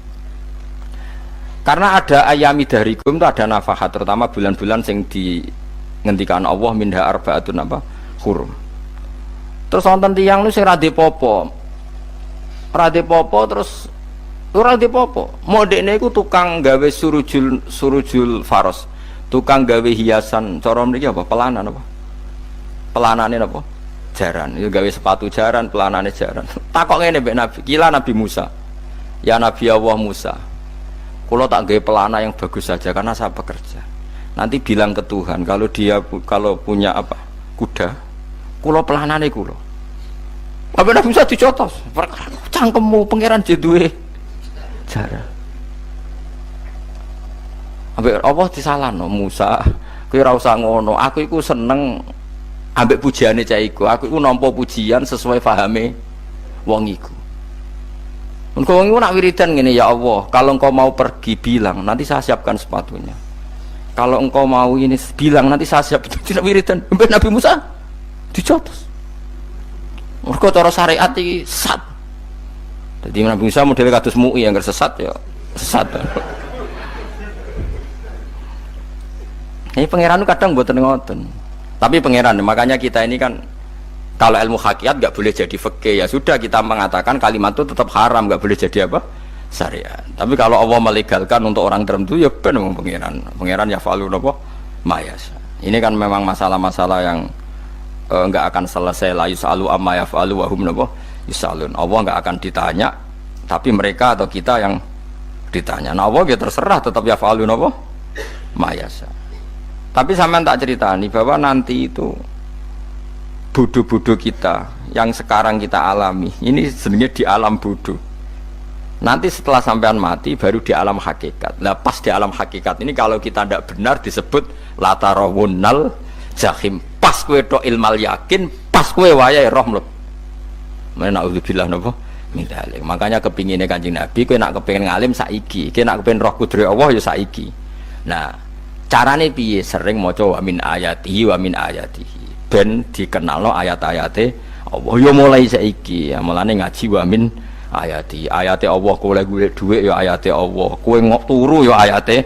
Speaker 1: Karena ada ayami dahrikum itu ada nafahat, terutama bulan-bulan yang dingendikan Allah minha arba'atun apa? Hurum. Terus wonten tiyang nu sing rade popo. Rade popo terus ora dipopo. Modekne iku tukang gawe surujul faros. Tukang gawe hiasan, cara mriki apa? Pelanan apa? Pelanane apa? Jaran. Itu gawe sepatu jaran, pelanane jaran. Takok ngene mbek Nabi, kila Nabi Musa. Ya Nabi Allah Musa. Kula tak gawe pelana yang bagus saja karena saya bekerja. Nanti bilang ke Tuhan kalau punya apa? Kuda. Kula pelanane kula. Apa Nabi Musa dicotos? Cangkemmu pangeran duwe jaran. Ambek Allah disalahno Musa, kowe ora usah ngono. Aku iku seneng ambek pujiane cah iku. Aku iku nampa pujian sesuai pahame wong iku. Engko wong iku nak wiridan ngene, ya Allah, kalau engkau mau pergi bilang, nanti saya siapkan sepatunya. Kalau engkau mau ini bilang, nanti saya siap. Tidak wiridan. Ambek Nabi Musa dicotos. Mergo cara syariat iki sesat. Jadi Nabi Musa model kados MUI yang sesat ya sesat. Ini pangeran kadang mboten ngoten. Tapi pangeran, makanya kita ini kan kalau ilmu hakikat nggak boleh jadi fikih, ya sudah kita mengatakan kalimat itu tetap haram, nggak boleh jadi apa? Syariat. Tapi kalau Allah melegalkan untuk orang tertentu, ya benar memang pangeran ya falu nopo mayasa. Ini kan memang masalah-masalah yang nggak akan selesai. La yusalu amma yafalu wa hum nopo yusalun. Allah nggak akan ditanya, tapi mereka atau kita yang ditanya. Nah Allah ya terserah, tetap ya falu nopo mayasa. Tapi sampean tak ceritani bahwa nanti itu bodoh-bodoh kita yang sekarang kita alami ini sebenarnya di alam bodoh. Nanti setelah sampean mati baru di alam hakikat. Nah pas di alam hakikat ini kalau kita tidak benar disebut latarawunnal jahim. Pas kue tok ilmal yakin, pas kue wayai roh mleb. Mana naudzubillah napa min dzalik. Makanya kepingine Kanjeng Nabi kue nak kepengin ngalim saiki, kue nak kepengin roh kudrat Allah ya saiki. Nah carane piye? Sering maca wa min ayatihi wa min ayatihi ben dikenalno ayat-ayate Allah ya mulai saiki ya mulane ngaji wa min ayati Allah kowe golek dhuwit ya ayate Allah kowe turu ya ayate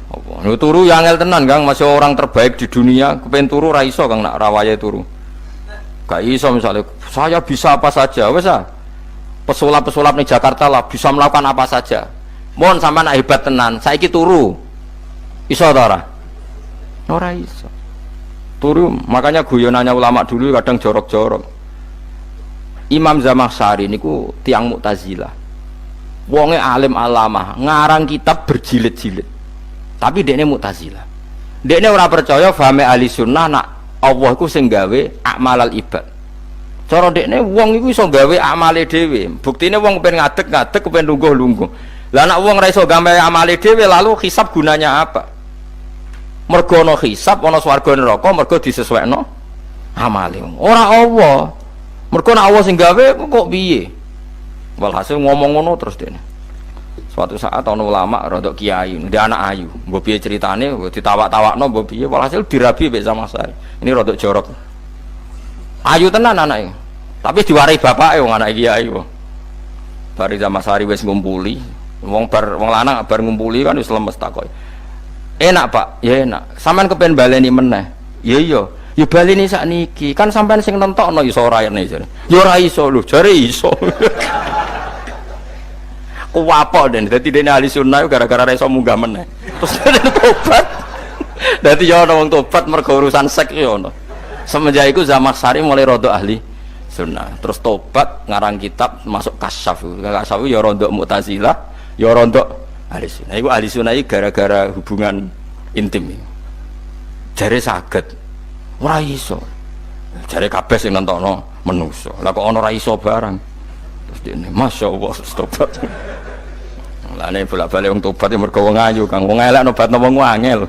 Speaker 1: Allah. Turu ya angel tenan Kang, masih orang terbaik di dunia kepen turu ra iso Kang nak rawaye turu gak iso. Misalnya saya bisa apa saja wis ah pesulap-pesulap ning Jakarta lah bisa melakukan apa saja mohon sampean hebat tenan saiki turu iso ta ora iso turu. Makanya guyonannya ulama dulu kadang jorok-jorok. Imam Zamakhsyari niku tiang Mu'tazilah wonge alim alamah ngarang kitab berjilid-jilid tapi dekne Mu'tazilah. Dekne ora percaya fahame ahli sunnah nak Allah iku sing gawe akmalal ibad. Cara dekne wong iku iso gawe amale dhewe. Buktine wong kepen ngadeg-ngadeg kepen lungguh-lungguh. Lah nak wong ora iso gawe amale dhewe lalu hisab gunanya apa? Mergo ana hisab ana swarga neraka mergo disesuaikno amale. Ora Allah. Mergo nek Allah sing gawe kok piye? Walhasil ngomong ngono terus dene. Suatu saat ana ulama rodok kiai, ndek anak ayu. Mbok piye critane ditawak-tawakno mbok piye walhasil dirabi mek Zamakhsyari. Ini rodok jorok. Ayu tenan anake. Tapi diwarai bapake wong anak kiai kok. Bar Zamakhsyari wis ngumpuli, wong lanang bar ngumpuli kan wis lemes takoki. Enak Pak, ya enak. Sampean kepen baleni meneh. Ya iya, ya baleni sakniki. Kan sampean sing nentokno iso ora rene jare. Ya ora iso lho, jare iso. Kuwapok den. Dadi dene ahli sunnah gara-gara ora iso munggah meneh. Terus tobat. Dadi ya ana wong tobat mergo urusan seks ya ono. Semenjak iku Zamakhsyari mulai rada ahli sunnah. Terus tobat ngarang kitab masuk kasyaf. Kasyaf ya rada Mu'tazilah, ya rada ahli sunnah. Iku ahli sunnah gara-gara hubungan intim ini. Jare saged ora iso. Jare kabeh sing nentokno menungso. Lah kok ana ora iso barang. Terus dene masyaallah tobat. Lah nek bolak-balik wong tobat ya mergo wong ayu Kang. Wong elek nobatno wong angel.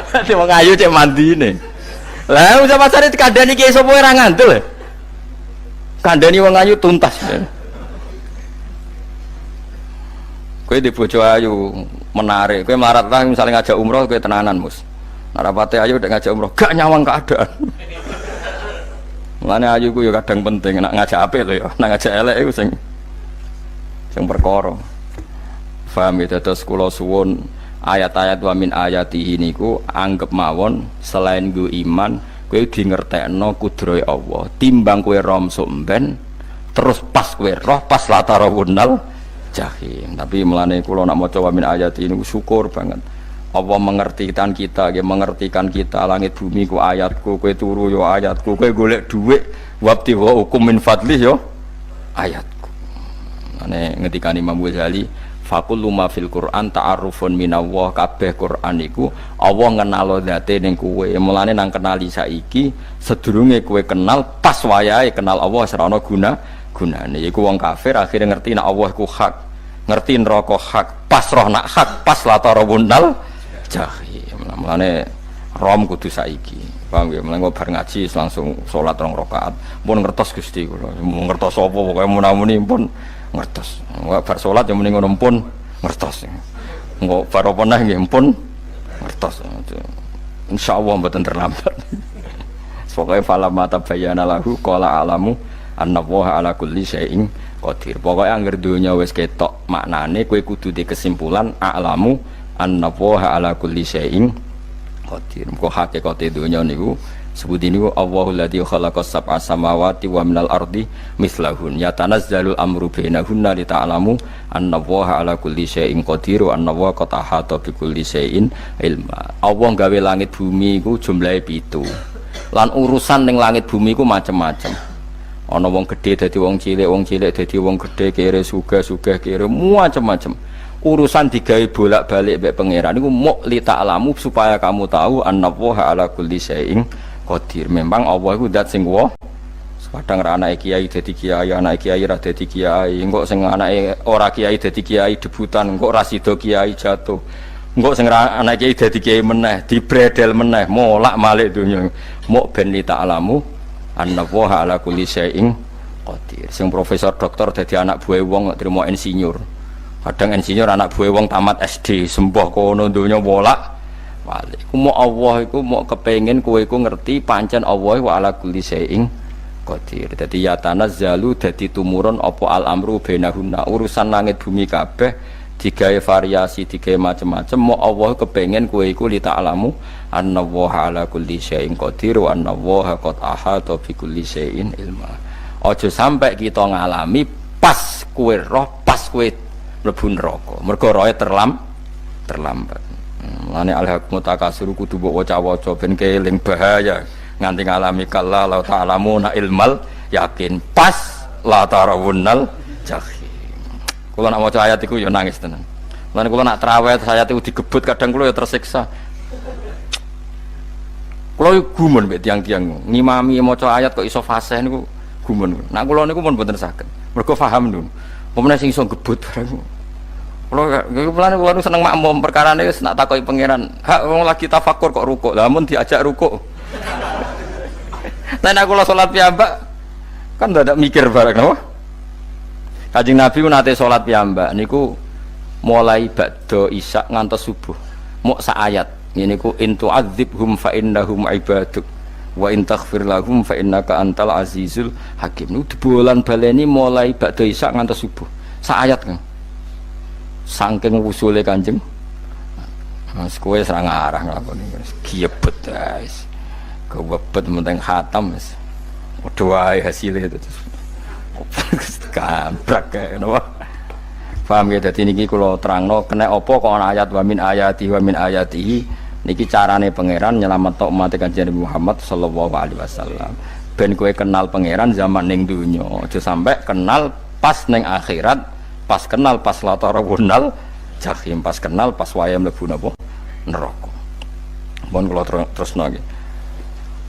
Speaker 1: Dadi wong ayu cek mandine. Lah usah pasare kandhani ki sapa ora ngandel. Kandhani wong ayu tuntas. Kowe di bojo ayu menarik, kowe melarat lah misalnya ngajak umroh kowe tenanan mus. Narapate ayu udah ngajak umroh gak nyawang keadaan. Mulane ayu ku ya kadang penting nak ngajak apik lho ya, nak ngajak elek iku sing perkara. Paham ya terus kula suwun ayat-ayat wa min ayatihi niku anggap mawon selain nggo iman kowe di ngertekno kudrohe Allah. Timbang kowe rom somben terus pas kowe roh pas latarawunnal jahim. Tapi melane kula nak maca wa min ayati ini syukur banget. Allah mengertikan kita, dia mengertikan kita langit bumi ku ayatku, kowe turu yo ayatku, kowe golek dhuwit wabti wa hukum min fadli yo ayatku. Ane ngendikan Imam Ghazali faqullu ma fil Qur'an ta'arufun minallah kabeh Qur'an iku Allah ngenalo zate ning kowe. Mulane nang kenali saiki sedurunge kowe kenal pas wayahe kenal Allah ora ana gunane. Iku wong kafir akhirnya ngerti nek Allah iku hak, ngerti neraka hak, pas roh nak hak, pas latarawunnal jahim. Mulane rom kudu saiki. Paham ya? Mulane bar ngaji langsung salat 2 rakaat. Pun ngertos Gusti kula. Mun ngertos apa pokoke munamuni pun ngertos. Bar salat ya muni ngono pun ngertos. Engko bar apa neh nggih pun ngertos. Insyaallah mboten terlambat. Pokoke fala mata bayana lahu qala alamu annallaha ala kulli syai'in qadir. Pokoke anggere donya wis ketok maknane kowe kudu di kesimpulan a'lamu annallaha ala kulli syai'in qadir. Kok hakikate dunya niku sebut ini Allahul ladzi khalaqas sab'a samawati wa minal ardi mislahun yatanazzalul amru bainahunna li ta'lamu annallaha ala kulli syai'in qadir wa annallaha qad ahata bi kulli syai'in ilma. Allah gawe langit bumi iku jumlahe 7. Lan urusan ning langit bumi iku macam-macam. Ana wong gedhe dadi wong cilik dadi wong gedhe, kere sugih kere macam-macam. Urusan digawe bolak-balik mbek pangeran niku muk li ta'lamu supaya kamu tahu annallaha ala kulli syai'in qadir. Memang Allah iku zat sing wa. Kadang ra anake kiai dadi kiai, anake kiai ra dadi kiai, engko sing anake ora kiai dadi kiai debutan, engko ra sida kiai jatuh. Engko sing ra anake kiai dadi kiai meneh, dibredel meneh, molak-malik donya. Muk ben li ta'lamu annallaha ala kulli syai'in qadir. Sing profesor doktor dadi anak buah wong trimo insinyur. Kadang insinyur anak buah wong tamat SD, sembah kono donya bolak balik. Mau Allah iku mau kepengin kowe iku ngerti pancen Allah wa ala kulli syai'in qadir. Dadi ya tanazzalu dadi tumurun apa al amru bainahunna. Urusan langit bumi kabeh digawe variasi, digawe macam-macam. Mau Allah kepengin kowe iku li ta'lamu annallaha ala kulli syai'in qadir wa annallaha qad ahata bi kulli syai'in ilma. Aja sampai kita ngalami pas kowe roh, pas kowe mlebu neraka. Mergo roe terlambat. Lane al-haqmu takasuru kudu mbok waca-waca ben keling bahaya nganti ngalami kalla la ta'lamuna ilmal yakin pas la tarawunnal jahim. Kula nak maca ayat iku ya nangis tenan. Lan kula nak traweh ayat iku digebut kadang kula ya tersiksa. Kula gumun mbek tiang-tiang ngimami maca ayat kok iso fasih niku gumun. Nak kula niku pun mboten saged. Mergo paham lho. Pemene sing iso gebut bareng. Kula nu seneng makmum perkarane wis nak takoki pangeran. Hak wong lagi tafakur kok rukuk. Lah mun diajak rukuk. Nek kula salat piyambak kan ndak mikir bareng napa? Kanjeng Nabi ku nate salat piyambak niku mulai ba'da isya ngantos subuh. Mok sak ayat. Niku in tu'adzibhum fa innahum ibaduk wa in taghfir lahum fa innaka antal azizul hakim. Niku dibolan baleni mulai ba'da isya ngantos subuh. Sak ayat kan. Saking usule Kanjeng Mas kowe ora ngarah nglakoni wis giebet guys. Kewebet menting khatam wis. Padha wae hasile terus. Gambrak kae napa. Paham ya dadi niki kula terangno kena apa kok ana ayat wa min ayatihi niki carane pangeran nyelametno umat Kanjeng Muhammad sallallahu alaihi wasallam. Ben kowe kenal pangeran zaman ning donya, aja sampai kenal pas ning akhirat. Pas kenal pas latarawunal jahim, pas kenal pas waya mlebu napa neraka. Mohon kula terusno nggih.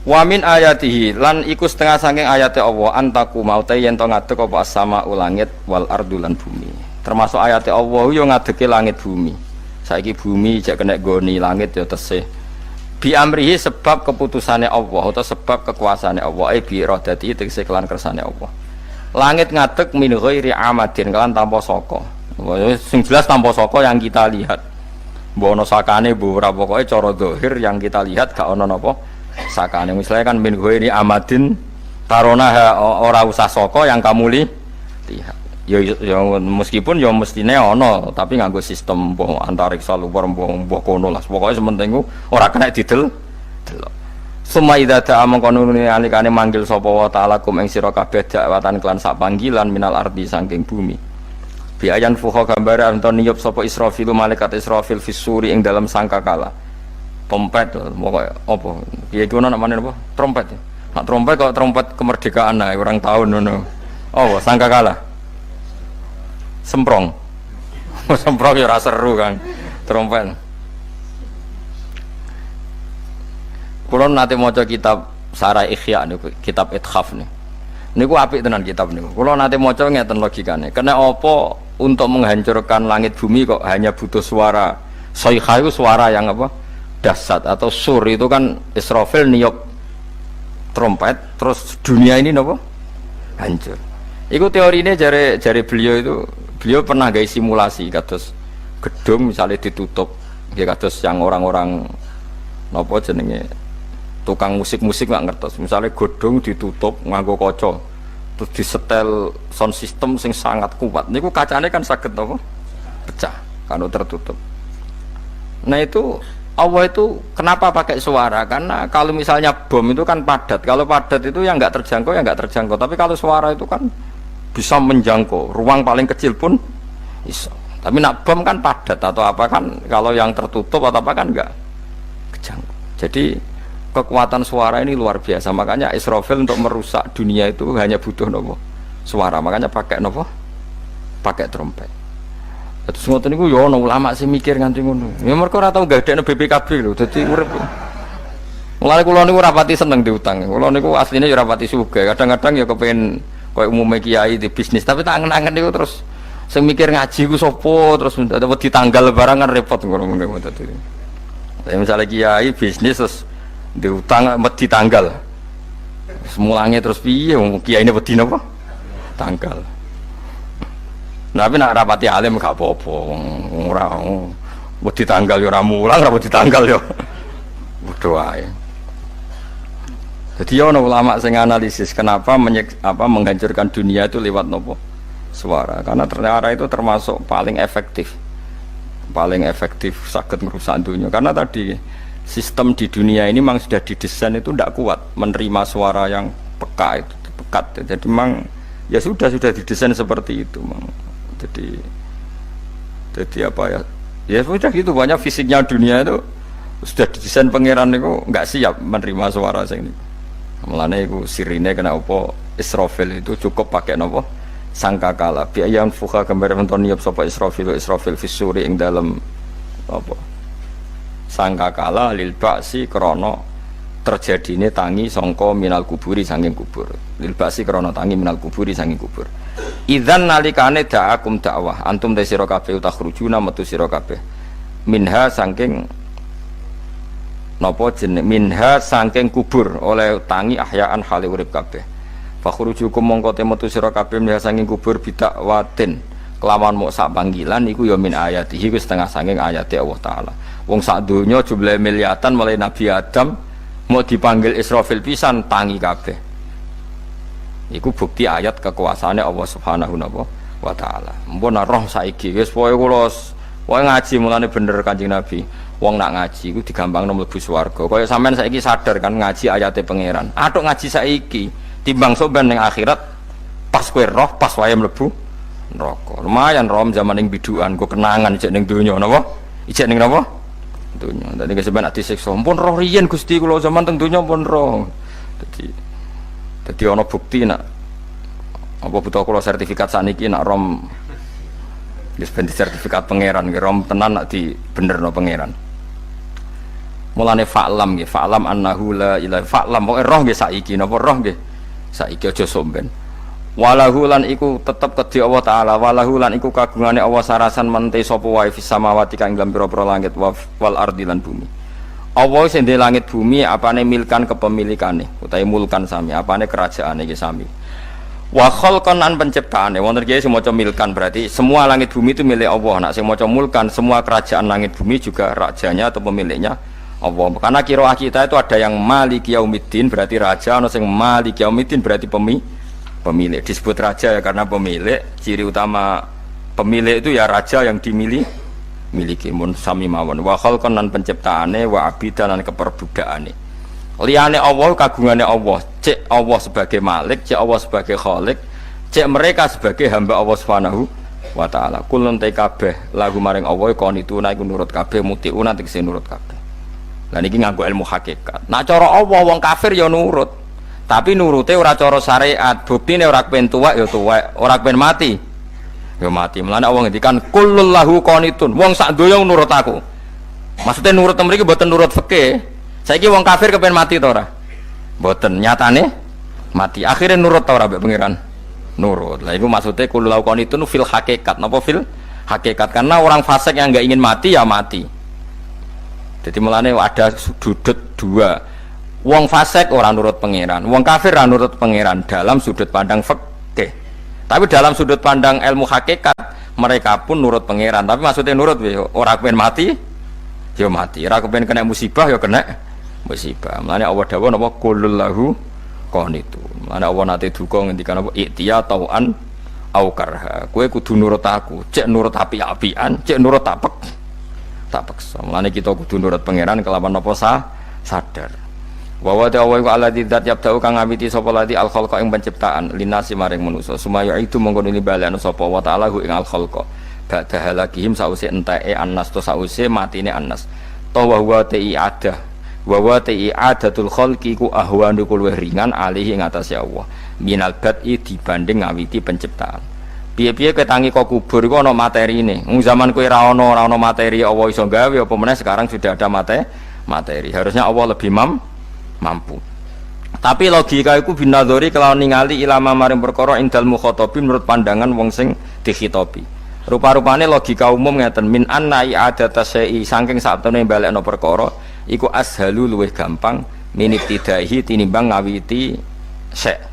Speaker 1: Wa min ayatihi lan iku setengah saking ayate Allah antaku maute yen to ngadeg apa as-sama langit wal ardu lan bumi. Termasuk ayate Allah yo ngadege langit bumi. Saiki bumi jek kena goni langit yo tesih. Bi amrihi sebab keputusane Allah atau sebab kekuasaane Allah bi iradati tegese kelan kersane Allah. Langit ngadeg min ghairi amadin kan tanpa saka. Sing jelas tanpa saka yang kita lihat. Mbok ana sakane mbok ora pokoke cara zahir yang kita lihat gak ana napa sakane. Misalnya kan min ghairi amadin tarona ora usah saka yang kamu lihat. Ya meskipun ya mestine ana tapi nganggo sistem mbok antariksa luar mbok kono lah. Pokoke sementing ora kena didel delok. Suma idza ta'a mangkonune alikane manggil sapa wa ta'ala kum ing sira kabeh dakwatan kelan sak panggilan minal ardi saking bumi. Bi ayan fuha gambare anton niyup sapa Israfil malaikat Israfil fisuri ing dalam sangkakala. Trompet pokoke apa? Piye iku ana namane apa? Trompet. Nak trompet kok trompet kemerdekaan ae orang tahun ngono. Oh, sangkakala. Semprong. Semprong ya ora seru kan. Trompet. Kalau nanti maca kitab Sarah Ikhya niku, kitab Ithaf nih. Niku apik tenan kitab niku. Kalau nanti maca ngeten logikane. Kena apa untuk menghancurkan langit bumi kok hanya butuh suara. Sayha itu suara yang apa? Dahsyat atau sur itu kan Israfil niup trompet terus dunia ini napa? Hancur. Iku teorinya jare beliau pernah gawe simulasi kados gedung misalnya ditutup nggih kados yang orang-orang napa jenenge tukang musik-musik nggak ngertos, misalnya godong ditutup nganggo kaca terus disetel sound system sing sangat kuat niku kacane kan saged apa pecah kalau tertutup. Nah itu Allah itu kenapa pakai suara? Karena kalau misalnya bom itu kan padat. Kalau padat itu yang nggak terjangkau ya nggak terjangkau. Tapi kalau suara itu kan bisa menjangkau. Ruang paling kecil pun bisa. Tapi nak bom kan padat atau apa kan? Kalau yang tertutup atau apa kan nggak kejangkau. Jadi kekuatan suara ini luar biasa. Makanya Israfil untuk merusak dunia itu hanya butuh nopo suara. Makanya pakai nopo? Pakai trompet. Terus ngoten niku ya ana ulama sing mikir nganti ngono. Ya mergo ora tau gadekno BPKB lho, dadi urip. Mulane kula niku ora pati seneng diutang. Kula niku asline ya ora pati sugih. Kadang-kadang ya kepengin koyo umume kiai di bisnis, tapi tak angen-angen niku terus sing mikir ngaji ku sapa, terus wedi tanggal barang kan repot ngono dadi. Tapi misalnya kiai bisnis terus diutang wedi tanggal. Semulange terus piye wong kiyaine wedi napa? Tanggal. Nah, tapi nak rapati alim gak apa-apa, ora wedi tanggal ya ora mulang, ora wedi tanggal ya padha wae. Jadi ana ulama sing analisis kenapa menghancurkan dunia itu lewat nopo? Suara. Karena ternyata itu termasuk paling efektif saged merusak dunia. Karena tadi sistem di dunia ini memang sudah didesain itu tidak kuat menerima suara yang pekat. Jadi memang ya sudah didesain seperti itu, memang. Jadi apa ya? Ya sudah gitu, banyak fisiknya dunia itu sudah didesain pangeran itu nggak siap menerima suara sing ini. Mulane iku sirine kena apa Israfil itu cukup pakai napa sangkakala. Bi ayam fuka gambar nonton niap sapa Israfil fisuri ing dalam apa sangkakala lil ba'si krana terjadine tangi sangka minal kuburi saking kubur. Lil ba'si krana tangi minal kuburi saking kubur. Idzan nalikane da'akum dakwah antum te sira kabeh takhrujuna metu sira kabeh minha saking napa jeneng minha saking kubur oleh tangi ahyaan hale urip kabeh fakhrujukum mongko te metu sira kabeh minha saking kubur bidakwatin kelawan mok sak panggilan iku ya min ayatihi wis setengah saking ayate Allah taala wong sak donya jumlah miliatan mulai Nabi Adam mau dipanggil Israfil pisan tangi kabeh. Iku bukti ayat kekuasaannya Allah Subhanahu wa taala. Mpun roh saiki wis pokoke kula ngaji mulane bener Kanjeng Nabi. Wong nak ngaji iku digampangno mlebu swarga. Kaya sampean saiki sadar kan ngaji ayate pangeran. Atuk ngaji saiki timbang soban ning akhirat pas kowe roh pas wae mlebu neraka. Lumayan rom zaman ning bidukan go kenangan ijek ning donya napa? Ijek ning napa? Donya. Dadi sampean ati siksa. Mpun roh riyen Gusti kula zaman teng donya pun roh. Jadi ono bukti nak apa butuh kula sertifikat saniki nak rom wis ben sertifikat pangeran rom tenan nak di benerno pangeran. Mulane fa'lam nggih, fa'lam annahu la ilaha fa'lam pokoke roh nggih saiki napa roh nggih saiki aja somben. Walahu lan iku tetep kedhi Allah taala, walahu lan iku kagungane Allah sarasan mente sapa wae fis samawati kang ing pira-pira langit wal ardi lan bumi. Allah sing di langit bumi apane milkan kepemilikane utawi mulkan sami apane kerajaane iki sami wa khalqan an penciptaane wonten iki sing maca milkan berarti semua langit bumi itu milik Allah. Nek sing maca mulkan semua kerajaan langit bumi juga rajanya atau pemiliknya Allah. Karena qiraah kita itu ada yang Maliki Yaumiddin berarti raja, ana sing Maliki Yaumiddin berarti pemilik. Disebut raja ya karena pemilik, ciri utama pemilik itu ya raja yang dimiliki miliki mun sami mawon wa khalqan lan penciptaane wa abidan lan keperbudakane liyane Allah kagungane Allah cek Allah sebagai malik cek Allah sebagai khalik cek mereka sebagai hamba Allah Subhanahu wa taala kulun te kabeh lagu maring Allah qanituna iku nurut kabeh mutiuna tegese nurut kabeh lan iki nganggo ilmu hakikat nak cara Allah wong kafir ya nurut tapi nurute ora cara syariat buktine ora kepen tuwek ya tuwek ora kepen mati ya mati. Mulane Allah ngendikan kullul lahu qanitun. Wong sak donya nurut aku. Maksudnya nurut mriki mboten nurut fikih. Saiki wong kafir kepen mati to ora? Mboten, nyatane mati. Akhirnya nurut to ora mbek pangeran? Nurut. Lah iku maksudnya kullul lahu qanitun fil hakikat. Napa fil hakikat? Karena orang fasik yang enggak ingin mati ya mati. Jadi mulane ada sudut dua. Wong fasik ora nurut pangeran, wong kafir ora nurut pangeran dalam sudut pandang fikih. Tapi dalam sudut pandang ilmu hakikat mereka pun nurut pangeran. Tapi maksudnya nurut orang kepen mati, ya mati. Orang kepen kena musibah, ya kena musibah. Mulanya Allah dawuh napa kullul lahu qanitun. Mulanya Allah nate duka ngendikan apa iktiya tau'an au karha. Kowe kudu nurut aku. Cek nurut api-apian, cek nurut apek tak paksa. Mulane kita kudu nurut pangeran kelawan apa sadar. Wa wa ta'ala wa alladzi dzat yabda'u kang ngawiti sapa lati al khalqa ing penciptaan linasi maring manusa sumaya itu mongko nili balekno sapa wa ta'ala ing al khalqa ba'da halakihim sause enteke annas to sause matine annas to wa wa ti adah wa wa ti adatul khalqi ku ahwanu luwih ringan alihi ing atase Allah minal bad'i dibanding ngawiti penciptaan. Piye-piye ketangi kok kubur iku ana materine. Wong zaman kowe ra ana materi Allah iso gawe apa meneh sekarang sudah ada materi. Harusnya Allah lebih mampu. Tapi logika iku binadzori kelawan ningali ilama maring perkara indal mukhatabin menurut pandangan wong sing dikhitobi. Rupa-rupane logika umum ngeten min anna i'adata syai'i saking satune balekno perkara iku ashalu luwih gampang minibtidaihi tinimbang ngawiti syai'.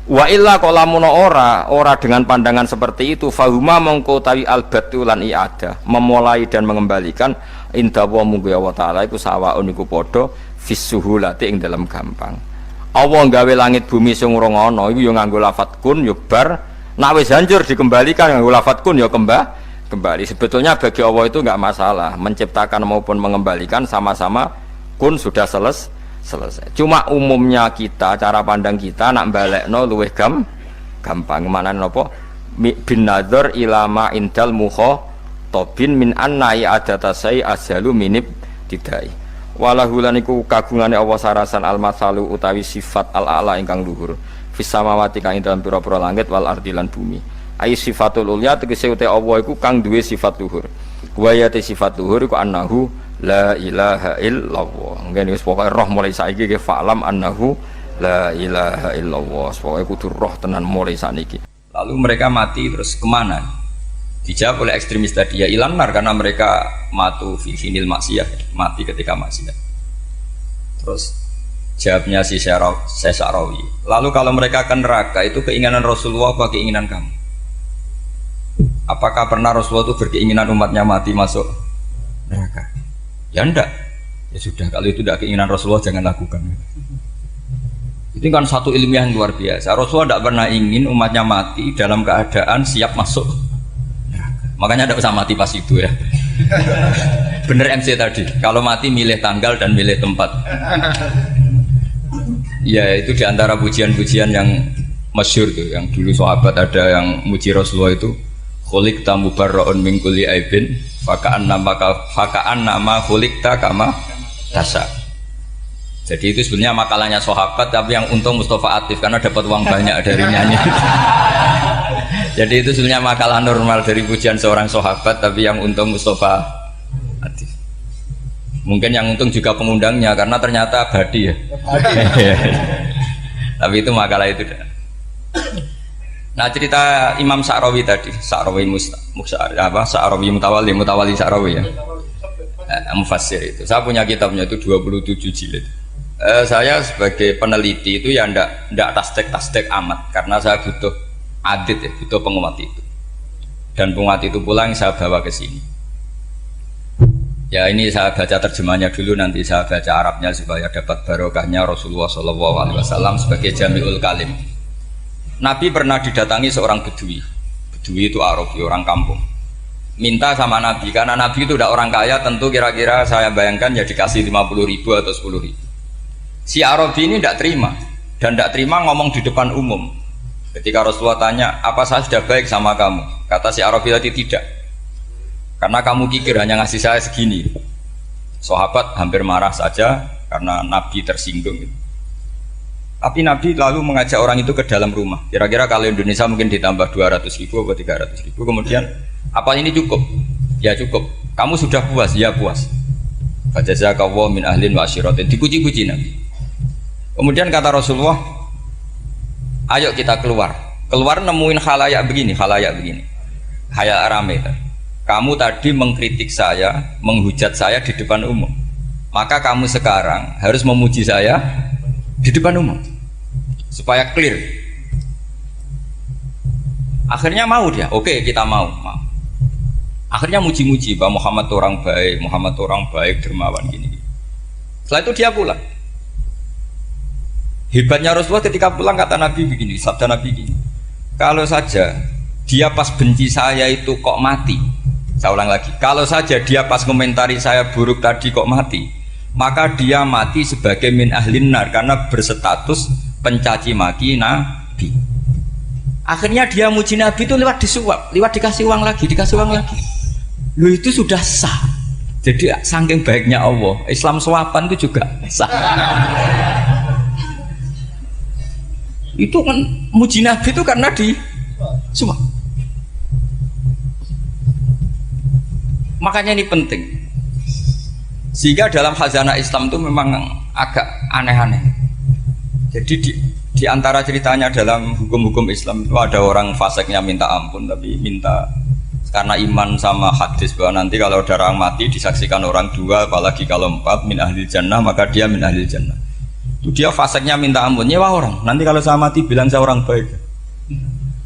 Speaker 1: Wa illa qalamun ora dengan pandangan seperti itu fahuma mongko tawi albatu lan i'adah memulai dan mengembalikan inda wa munggu Allah taala iku sawaun iku padha fisuhulati ing dalam gampang. Allah gawe langit bumi sing ora ana iku ya nganggo lafat kun ya bar nek wis hancur dikembalikan nganggo lafat kun ya kembali. Sebetulnya bagi Allah itu enggak masalah menciptakan maupun mengembalikan sama-sama kun sudah selesai. Cuma umumnya kita cara pandang kita nak balekno luwih gampang mana napa bin nadzar ilama indal mukhatabin min anna i'adatasai ashalu minib tidai walahulan iku kagungane Allah sarasan al-masalu utawi sifat al-a'la ingkang luhur fis samawati kang ing dalam pira-pira langit wal ardi lan bumi ai sifatul ulya tegese uta Allah iku kang duwe sifat luhur wa ya sifat luhur iku annahu la ilaha illallah. Ngene wis pokoke roh mulai saiki ge fa'lam annahu la ilaha illallah. Pokoke kudu roh tenan mulai saniki. Lalu mereka mati terus kemana? Dijawab oleh ekstremis tadi ya ilanar karena mereka matu fi finil maksiyah, mati ketika maksiat. Terus jawabnya si Syarawi. Lalu kalau mereka ke neraka itu keinginan Rasulullah apa keinginan kamu? Apakah pernah Rasulullah itu berkeinginan umatnya mati masuk neraka? Ya enggak, ya sudah kalau itu tidak keinginan Rasulullah jangan lakukan. Itu kan satu ilmiah yang luar biasa. Rasulullah tidak pernah ingin umatnya mati dalam keadaan siap masuk. Makanya tidak usah mati pas itu ya. Bener MC tadi, kalau mati milih tanggal dan milih tempat. Ya itu diantara pujian-pujian yang masyhur tuh, yang dulu sahabat ada yang muji Rasulullah itu. Khuliqta mubarra'un min kulli aibin faka'an nama khuliqta kama tasha. Jadi itu sebenarnya makalahnya sahabat tapi yang untung Mustafa Atif karena dapat uang banyak dari nyanyi. Jadi itu sebenarnya makalah normal dari pujian seorang sahabat tapi yang untung Mustafa Atif. Mungkin yang untung juga pengundangnya karena ternyata abadi ya. Tapi itu makalah itu. Nah cerita Imam Syarawi tadi, Syarawi Syarawi Mutawali Syarawi ya, mufassir itu. Saya punya kitabnya itu 27 jilid. Saya sebagai peneliti itu ya ndak tasdek amat karena saya butuh adit ya, butuh penguat itu. Dan penguat itu pula yang saya bawa ke sini. Ya ini saya baca terjemahnya dulu, nanti saya baca Arabnya supaya dapat barokahnya Rasulullah SAW sebagai Jami'ul Kalim. Nabi pernah didatangi seorang bedui. Bedui itu Arabi, orang kampung. Minta sama Nabi, karena Nabi itu udah orang kaya, tentu kira-kira saya bayangkan ya dikasih 50.000 atau 10.000. Si Arabi ini tidak terima, dan tidak terima ngomong di depan umum. Ketika Rasulullah tanya, apa saya sudah baik sama kamu? Kata si Arabi tadi tidak. Karena kamu kikir hanya ngasih saya segini. Sahabat hampir marah saja karena Nabi tersinggung. Tapi Nabi lalu mengajak orang itu ke dalam rumah. Kira-kira kalau Indonesia mungkin ditambah 200.000 atau 300.000. Kemudian, apa ini cukup? Ya cukup. Kamu sudah puas? Ya puas. Fajazakallahu min ahlin wa asyiratin. Dipuji-puji Nabi. Kemudian kata Rasulullah, ayo kita keluar. Keluar nemuin khalayak begini. Khalayak rame. Kamu tadi mengkritik saya, menghujat saya di depan umum. Maka kamu sekarang harus memuji saya di depan umum supaya clear. Akhirnya mau dia, oke kita mau. Akhirnya muji-muji bahwa Muhammad orang baik, dermawan gini. Setelah itu dia pulang. Hebatnya Rasulullah ketika pulang kata Nabi begini, sabda Nabi begini, kalau saja dia pas benci saya itu kok mati,
Speaker 2: Saya ulang lagi, kalau saja dia pas komentari saya buruk tadi kok mati, maka dia mati sebagai min ahlin nar karena berstatus pencaci maki Nabi. Akhirnya dia muji Nabi itu lewat disuap, lewat dikasih uang lagi. Lu itu sudah sah. Jadi saking baiknya Allah, Islam suapan itu juga sah. Itu kan muji Nabi itu karena di suap. Makanya ini penting. Sehingga dalam khazanah Islam itu memang agak aneh-aneh. Jadi di antara ceritanya dalam hukum-hukum Islam itu ada orang fasiknya minta ampun, tapi minta karena iman sama hadis bahwa nanti kalau ada orang mati disaksikan orang dua, apalagi kalau empat min ahlil jannah, maka dia min ahlil jannah. Itu dia fasiknya minta ampun, nyewa orang. Nanti kalau saya mati bilang saya orang baik.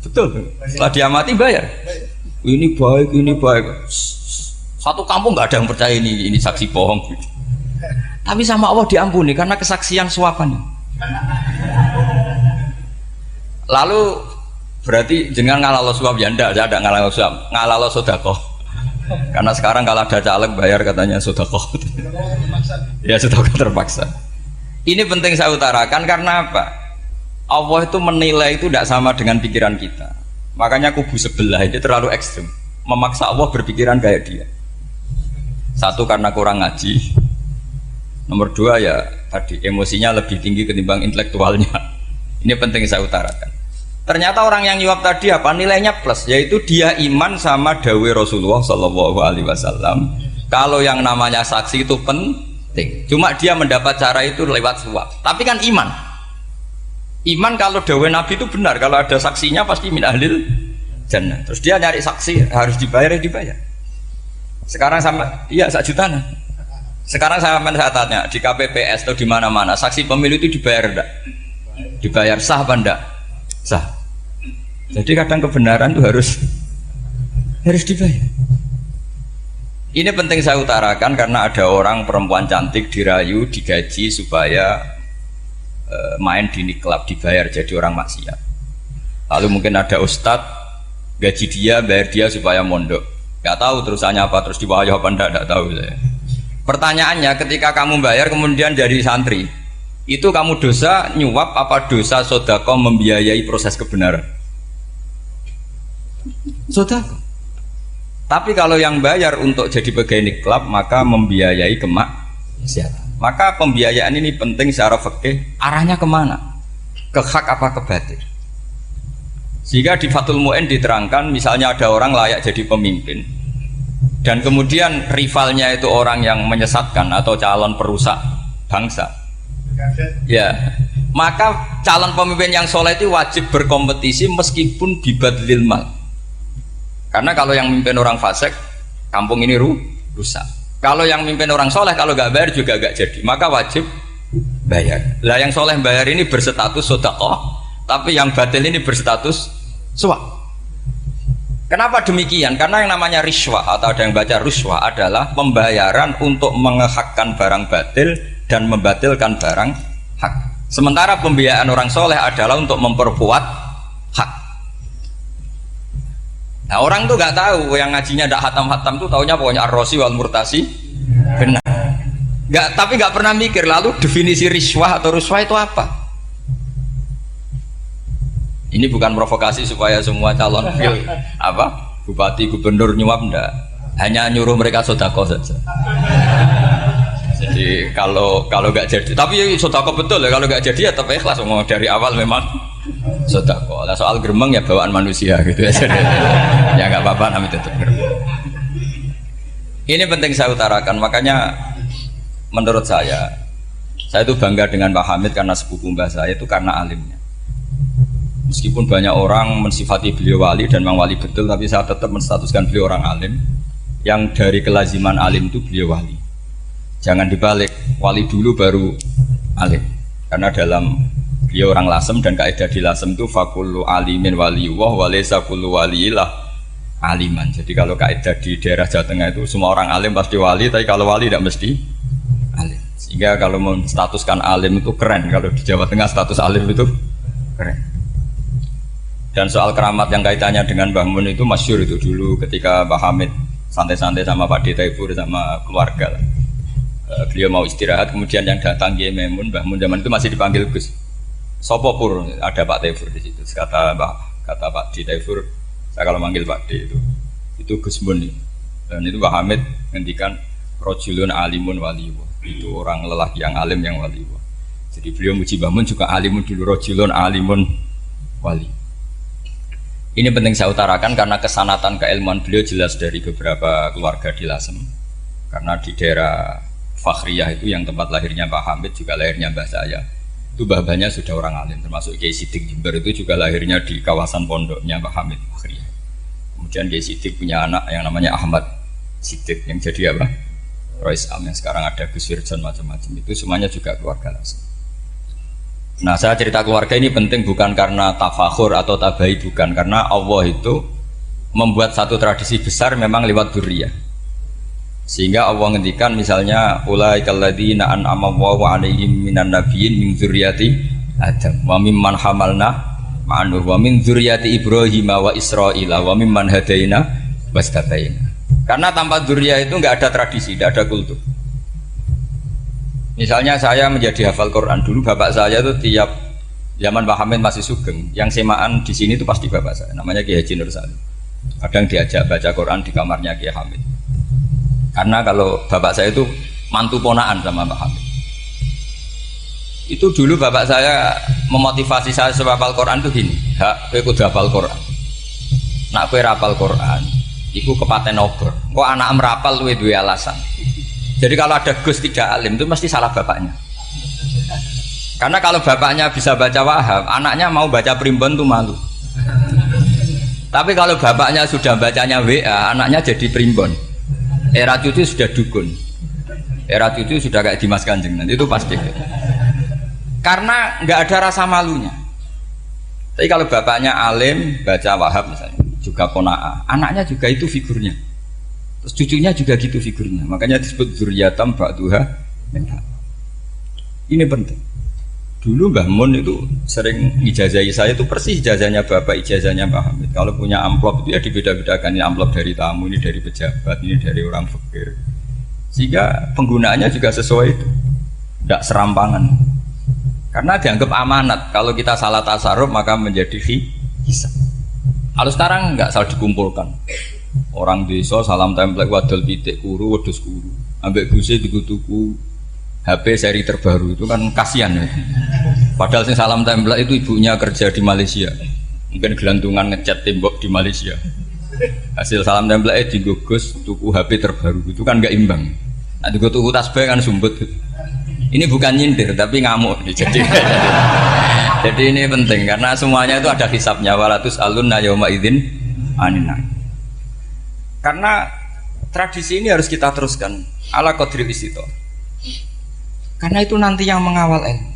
Speaker 2: Betul. Setelah dia mati bayar. Ini baik, ini baik. Satu kampung nggak ada yang percaya ini saksi bohong. Tapi sama Allah diampuni karena kesaksian suapan. Lalu berarti jangan ngalalo suap ya ndak, saya ada ngalalo suap, ngalalo sedekah. Karena sekarang kalau ada caleg bayar katanya sedekah. Ya sedekah terpaksa. Ini penting saya utarakan karena apa? Allah itu menilai itu tidak sama dengan pikiran kita. Makanya kubu sebelah ini terlalu ekstrim, memaksa Allah berpikiran kayak dia. Satu karena kurang ngaji, nomor dua ya tadi emosinya lebih tinggi ketimbang intelektualnya. Ini penting saya utarakan. Ternyata orang yang nyuap tadi apa nilainya plus, yaitu dia iman sama dawe Rasulullah SAW. Kalau yang namanya saksi itu penting, cuma dia mendapat cara itu lewat suap. Tapi kan iman kalau dawe Nabi itu benar, kalau ada saksinya pasti min ahlil jannah. Terus dia nyari saksi harus dibayar, ya dibayar. Sekarang sama iya 1 juta. Sekarang saya tanya di KPPS atau di mana-mana saksi pemilu itu dibayar enggak? Dibayar sah apa enggak? Sah. Jadi kadang kebenaran itu harus dibayar. Ini penting saya utarakan karena ada orang perempuan cantik dirayu, digaji supaya main di klub, dibayar jadi orang maksiat. Lalu mungkin ada ustadz gaji dia, bayar dia supaya mondok. Gak tahu terusannya apa, terus dibayar apa enggak tahu saya. Pertanyaannya, ketika kamu bayar kemudian jadi santri, itu kamu dosa nyuap apa dosa sodako membiayai proses kebenaran? Sodako. Tapi kalau yang bayar untuk jadi pegawai klub maka membiayai kemaksiatan. Maka pembiayaan ini penting secara fikih, arahnya kemana? Ke hak apa ke batil? Sehingga di Fathul Mu'in diterangkan misalnya ada orang layak jadi pemimpin dan kemudian rivalnya itu orang yang menyesatkan atau calon perusak bangsa, ya maka calon pemimpin yang soleh itu wajib berkompetisi meskipun bibadlil mal, karena kalau yang mimpin orang fasik kampung ini rusak. Kalau yang mimpin orang soleh kalau nggak bayar juga nggak jadi, maka wajib bayar. Lah yang soleh bayar ini berstatus sedekah, tapi yang batil ini berstatus suap. Kenapa demikian? Karena yang namanya riswah atau ada yang baca ruswah adalah pembayaran untuk mengehakkan barang batil dan membatilkan barang hak. Sementara pembiayaan orang soleh adalah untuk memperkuat hak. Nah orang tuh nggak tahu, yang ngajinya tidak hatam-hatam tuh taunya pokoknya ar-rosi wal murtasi benar. Tapi nggak pernah mikir lalu definisi riswah atau ruswah itu apa. Ini bukan provokasi supaya semua calon bupati gubernur nyuap, enggak, hanya nyuruh mereka sodako saja. Jadi kalau nggak jadi, tapi sodako betul ya, kalau nggak jadi ya tetap ikhlas, mau dari awal memang sodako. Lah soal geremeng ya bawaan manusia gitu ya. Ya nggak apa-apa, namanya tetap geremeng. Ini penting saya utarakan, makanya menurut saya itu bangga dengan Pak Hamid karena sepupu mbah saya itu karena alimnya. Meskipun banyak orang mensifati beliau wali dan memang wali betul, tapi saya tetap menstatuskan beliau orang alim yang dari kelaziman alim itu beliau wali. Jangan dibalik, wali dulu baru alim. Karena dalam beliau orang Lasem dan kaidah di Lasem itu fakullu alimin waliyullah walaysa kullu waliyillah aliman. Jadi kalau kaidah di daerah Jawa Tengah itu semua orang alim pasti wali, tapi kalau wali tidak mesti alim. Sehingga kalau menstatuskan alim itu keren, kalau di Jawa Tengah status alim itu keren. Dan soal keramat yang kaitannya dengan Mbah Mun itu masyhur itu dulu ketika Mbah Hamid santai-santai sama Pak D Taifur sama keluarga lah. Beliau mau istirahat, kemudian yang datang Kiai Maimun, Mbah Mun zaman itu masih dipanggil Gus. Sopo pur, ada Pak Taifur di situ. Kata Pak D Taifur, saya kalau manggil Pak D itu Gus Mun. Dan itu Mbah Hamid ngendikan rojulun alimun waliwa. Itu orang lelaki yang alim yang waliwa. Jadi beliau muji Mbah Mun juga alimun dulu, rojulun alimun wali. Ini penting saya utarakan karena kesanatan keilmuan beliau jelas dari beberapa keluarga di Lasem. Karena di daerah Fakhriyah itu yang tempat lahirnya Pak Hamid juga lahirnya mbah saya. Itu mbah-mbahnya sudah orang alim, termasuk Kiai Sidik Jember itu juga lahirnya di kawasan pondoknya Pak Hamid Fakhriyah. Kemudian Kiai Sidik punya anak yang namanya Ahmad Sidik yang jadi apa? Rois Am yang sekarang ada Gus Firjon macam-macam itu semuanya juga keluarga Lasem. Nah saya cerita keluarga ini penting bukan karena tafakhur atau tabai, bukan, karena Allah itu membuat satu tradisi besar memang lewat dzurriyyah. Sehingga Allah ngendikan misalnya ulaikal ladzina an'ama Allahu 'alaihim minan nabiyyin min dzurriyyati Adam wa mimman hamalna ma'an wa min dzurriyyati Ibrahim wa Israila wa mimman hadaina wastabaina. Karena tanpa dzurriyyah itu enggak ada tradisi, enggak ada kultur. Misalnya saya menjadi hafal Quran dulu, bapak saya itu tiap zaman Pak Hamid masih sugeng, yang semaan di sini itu pasti bapak saya, namanya Kiai Haji Nur Salim. Kadang diajak baca Quran di kamarnya Kiai Hamid. Karena kalau bapak saya itu mantu ponaan sama Pak Hamid. Itu dulu bapak saya memotivasi saya supaya hafal Quran itu gini, hak, kowe kudu hafal Quran. Nak kowe hafal Quran, iku kepaten obor. Kok anak merapal luwe duwe alasan. Jadi kalau ada Gus tidak alim itu mesti salah bapaknya. Karena kalau bapaknya bisa baca Wahab, anaknya mau baca primbon tuh malu. Tapi kalau bapaknya sudah bacanya WA, anaknya jadi primbon. Era cucu sudah dukun. Era cucu sudah kayak Dimas Kanjeng, nanti itu pasti. Karena nggak ada rasa malunya. Tapi kalau bapaknya alim, baca Wahab misalnya, juga Qanaah, anaknya juga itu figurnya. Terus cucunya juga gitu figurnya, makanya disebut dzurriyyatam ba'duha min ba'd. Ini penting. Dulu Mbah Mun itu sering ijazahi saya, itu persis ijazahnya bapak, ijazahnya Pak Hamid. Kalau punya amplop itu ya dibeda-bedakan, ini amplop dari tamu, ini dari pejabat, ini dari orang fakir. Sehingga penggunaannya juga sesuai itu, tidak serampangan. Karena dianggap amanat, kalau kita salah tasarruf maka menjadi hisab. Kalau sekarang nggak salah dikumpulkan. Orang desa salam template wadol pitik kuru wedhus kuru ambek guse tuku HP seri terbaru itu kan kasihan ya. Padahal sing salam template itu ibunya kerja di Malaysia, mungkin gelantungan ngecat tembok di Malaysia. Hasil salam template digugus tuku HP terbaru itu kan nggak imbang. Nah tuku tasbih kan sumbut. Ini bukan nyindir tapi ngamuk jadi. Jadi ini penting karena semuanya itu ada hisabnya, walatus alunna yauma idzin anin. Karena tradisi ini harus kita teruskan ala qadril istithaq. Karena itu nanti yang mengawal ilmu.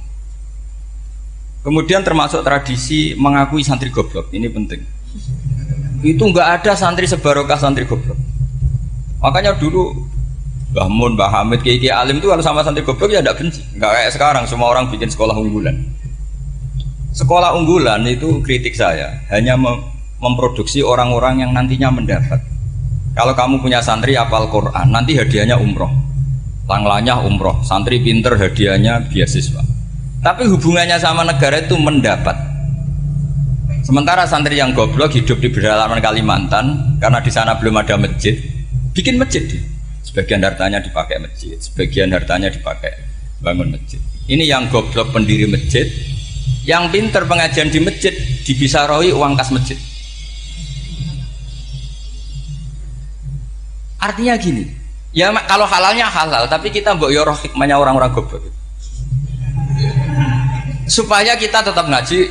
Speaker 2: Kemudian termasuk tradisi mengakui santri goblok, ini penting. Itu enggak ada santri sebarokah santri goblok. Makanya dulu Mbah Mun, Mbah Hamid, Kiai alim itu kalau sama santri goblok ya enggak benci. Enggak kayak sekarang semua orang bikin sekolah unggulan. Sekolah unggulan itu kritik saya hanya memproduksi orang-orang yang nantinya mendapat. Kalau kamu punya santri hafal Quran, nanti hadiahnya umroh, langlanya umroh, santri pinter hadiahnya beasiswa. Tapi hubungannya sama negara itu mendapat. Sementara santri yang goblok hidup di pedalaman Kalimantan, karena di sana belum ada masjid, bikin masjid. Sebagian hartanya dipakai masjid, sebagian hartanya dipakai bangun masjid. Ini yang goblok pendiri masjid, yang pinter pengajian di masjid dibisaroi uang kas masjid. Artinya gini, ya kalau halalnya halal, tapi kita mbok yoroh hikmahnya orang-orang goblok. Supaya kita tetap ngaji,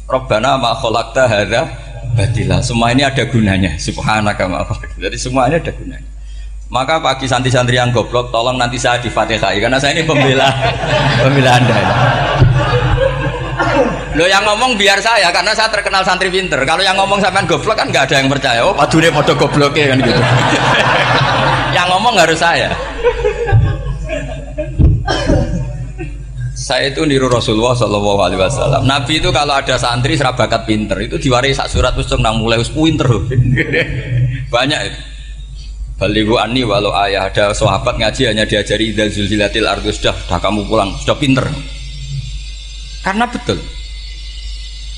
Speaker 2: Rabbana ma khalaqta hadza batila. Semua ini ada gunanya. Subhanaka ma khalaqta. Jadi semuanya ada gunanya. Maka bagi santri-santri yang goblok, tolong nanti saya di-Fatihai karena saya ini pembela Anda. Lo yang ngomong biar saya, karena saya terkenal santri pinter. Kalau yang ngomong sampean goblok kan nggak ada yang percaya. Oh, padune padha gobloknya kan gitu. Yang ngomong harus saya. Saya itu niru Rasulullah Shallallahu Alaihi Wasallam. Nabi itu kalau ada santri serabakat pinter itu diwaris sak surat usung nang mulai pinter. Banyak itu. Balighu anni walau ayah. Ada sahabat ngaji hanya diajari idza zulzilatil ardu, sudah kamu pulang, sudah pinter. Karena betul.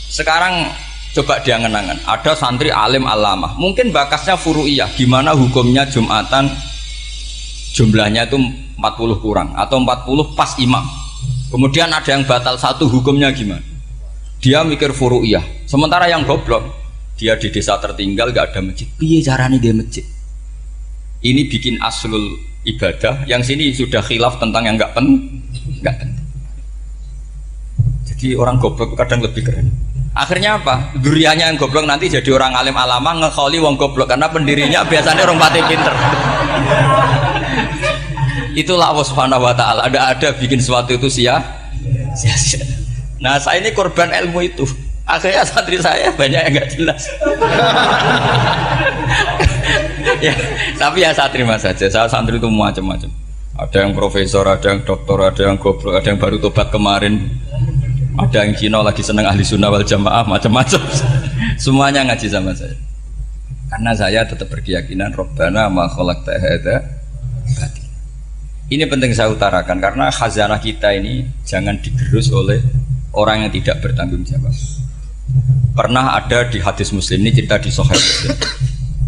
Speaker 2: Sekarang coba diangen-angen, ada santri alim alamah, mungkin bakasnya furu'iyah, gimana hukumnya Jumatan jumlahnya itu 40 kurang atau 40 pas imam. Kemudian ada yang batal satu, hukumnya gimana? Dia mikir furu'iyah. Sementara yang goblok, dia di desa tertinggal gak ada masjid. Piye caranya dia masjid? Ini bikin aslul ibadah, yang sini sudah khilaf tentang yang gak penting. Jadi orang goblok kadang lebih keren. Akhirnya apa? Duriannya yang goblok nanti jadi orang alim alama ngekholi wong goblok, karena pendirinya biasanya orang pati pinter. Itulah Allah Subhanahu wa ta'ala. Ada bikin sesuatu itu sia-sia. Nah, saya ini korban ilmu itu. Akhirnya santri saya banyak yang nggak jelas. Ya, tapi ya saya terima saja. Saya santri itu macam-macam. Ada yang profesor, ada yang doktor, ada yang goblok, ada yang baru tobat kemarin, ada yang Cina lagi seneng ahli sunnah wal jamaah, macam-macam. Semuanya ngaji sama saya. Karena saya tetap berkeyakinan Rabbana ma khalaqta hadza batil. Ini penting saya utarakan karena khazanah kita ini jangan digerus oleh orang yang tidak bertanggung jawab. Pernah ada di hadis Muslim, ini cerita di Sahih Muslim.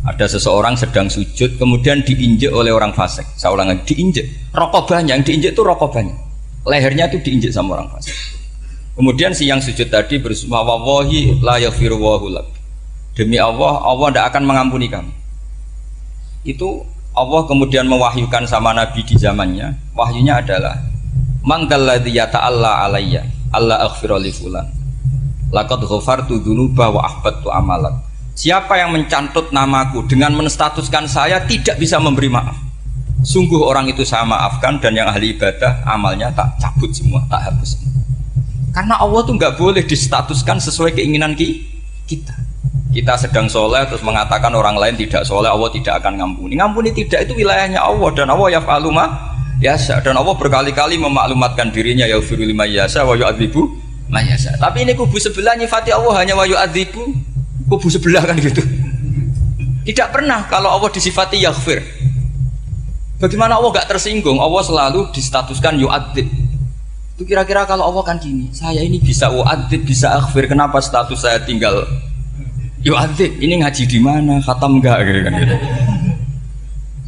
Speaker 2: Ada seseorang sedang sujud kemudian diinjek oleh orang fasik. Saya ulang lagi, diinjek. Rokobahnya, yang diinjek itu rokobahnya. Lehernya itu diinjek sama orang fasik. Kemudian si yang sujud tadi bersumpah wallahi la yaghfiru wallahu lak. Demi Allah, Allah tidak akan mengampuni kamu. Itu Allah kemudian mewahyukan sama Nabi di zamannya. Wahyunya adalah man dalladzi yata'alla alayya alla aghfira li fulan laqad ghafartu dzunuba wa ahbattu amalak. Siapa yang mencantut namaku dengan menstatuskan saya tidak bisa memberi maaf, sungguh orang itu saya maafkan, dan yang ahli ibadah amalnya tak cabut semua, tak hapus. Karena Allah tuh nggak boleh distatuskan sesuai keinginan kita. Kita sedang soleh terus mengatakan orang lain tidak soleh, Allah tidak akan ngampuni. Ngampuni tidak, itu wilayahnya Allah, dan Allah yaf'alu ma yasha. Dan Allah berkali-kali memaklumatkan dirinya yaghfiru liman yasha wa yu'adzibu man yasha. Tapi ini kubu sebelah nyifati Allah hanya wa yu'adzibu, kubu sebelah kan gitu. Tidak pernah kalau Allah disifati yaghfir. Bagaimana Allah gak tersinggung? Allah selalu distatuskan yu'adzib. Itu kira-kira kalau Allah kan gini, saya ini bisa u'adzib, bisa aghfir, kenapa status saya tinggal yu'adzib? Ini ngaji di mana? Khatam enggak gitu kan gitu.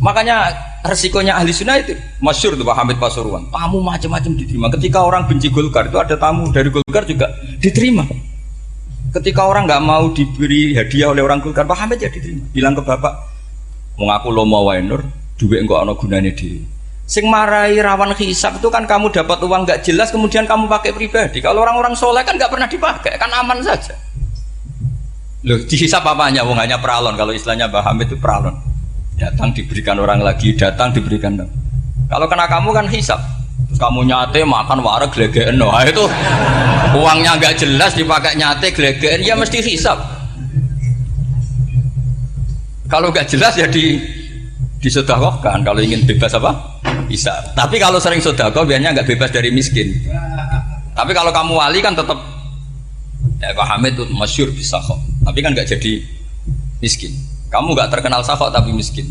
Speaker 2: Makanya resikonya ahli sunnah itu masyhur tuh Pak Hamid Pasuruan. Tamu macam-macam diterima. Ketika orang benci Golkar itu ada tamu dari Golkar juga diterima. Ketika orang nggak mau diberi hadiah oleh orang Golkar, Pak Hamid ya diterima. Bilang ke bapak, mengaku lo mau wainur, duit enggak ono gunanya diri. Sing marai rawan hisab itu kan kamu dapat uang nggak jelas kemudian kamu pakai pribadi. Kalau orang-orang soleh kan nggak pernah dipakai, kan aman saja. Loh, dihisap apanya? Wong hanya pralon. Kalau istilahnya Mbah Hamid itu pralon. Datang diberikan orang lagi, datang diberikan. Kalau kena kamu kan hisap. Terus kamu nyate makan wareg glegeken. Nah, itu uangnya nggak jelas dipakai nyate glegeken, ya mesti hisap. Kalau nggak jelas ya disedekahkan. Kalau ingin bebas apa? Bisa. Tapi kalau sering sedekah biasanya nggak bebas dari miskin. Tapi kalau kamu wali kan tetap ya Pak Hamid itu masyhur bisa kok. Tapi kan nggak jadi miskin. Kamu nggak terkenal sakok tapi miskin.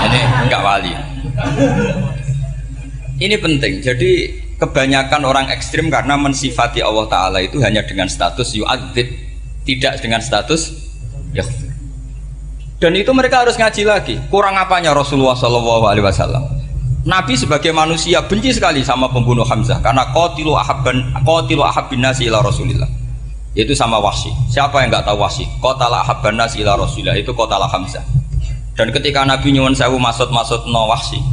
Speaker 2: Ini nggak wali. Ini penting. Jadi kebanyakan orang ekstrim karena mensifati Allah Taala itu hanya dengan status yu'adzib, tidak dengan status yaghfir. Dan itu mereka harus ngaji lagi. Kurang apanya Rasulullah SAW? Nabi sebagai manusia benci sekali sama pembunuh Hamzah karena qatilu ahabbin nasi ila Rasulillah. Yaitu sama Wahsy. Siapa yang nggak tahu Wahsy? Qatala ahabban nasi ila Rasulillah, itu qatala Hamzah. Dan ketika Nabi nyuwun sewu maksud no Wahsy,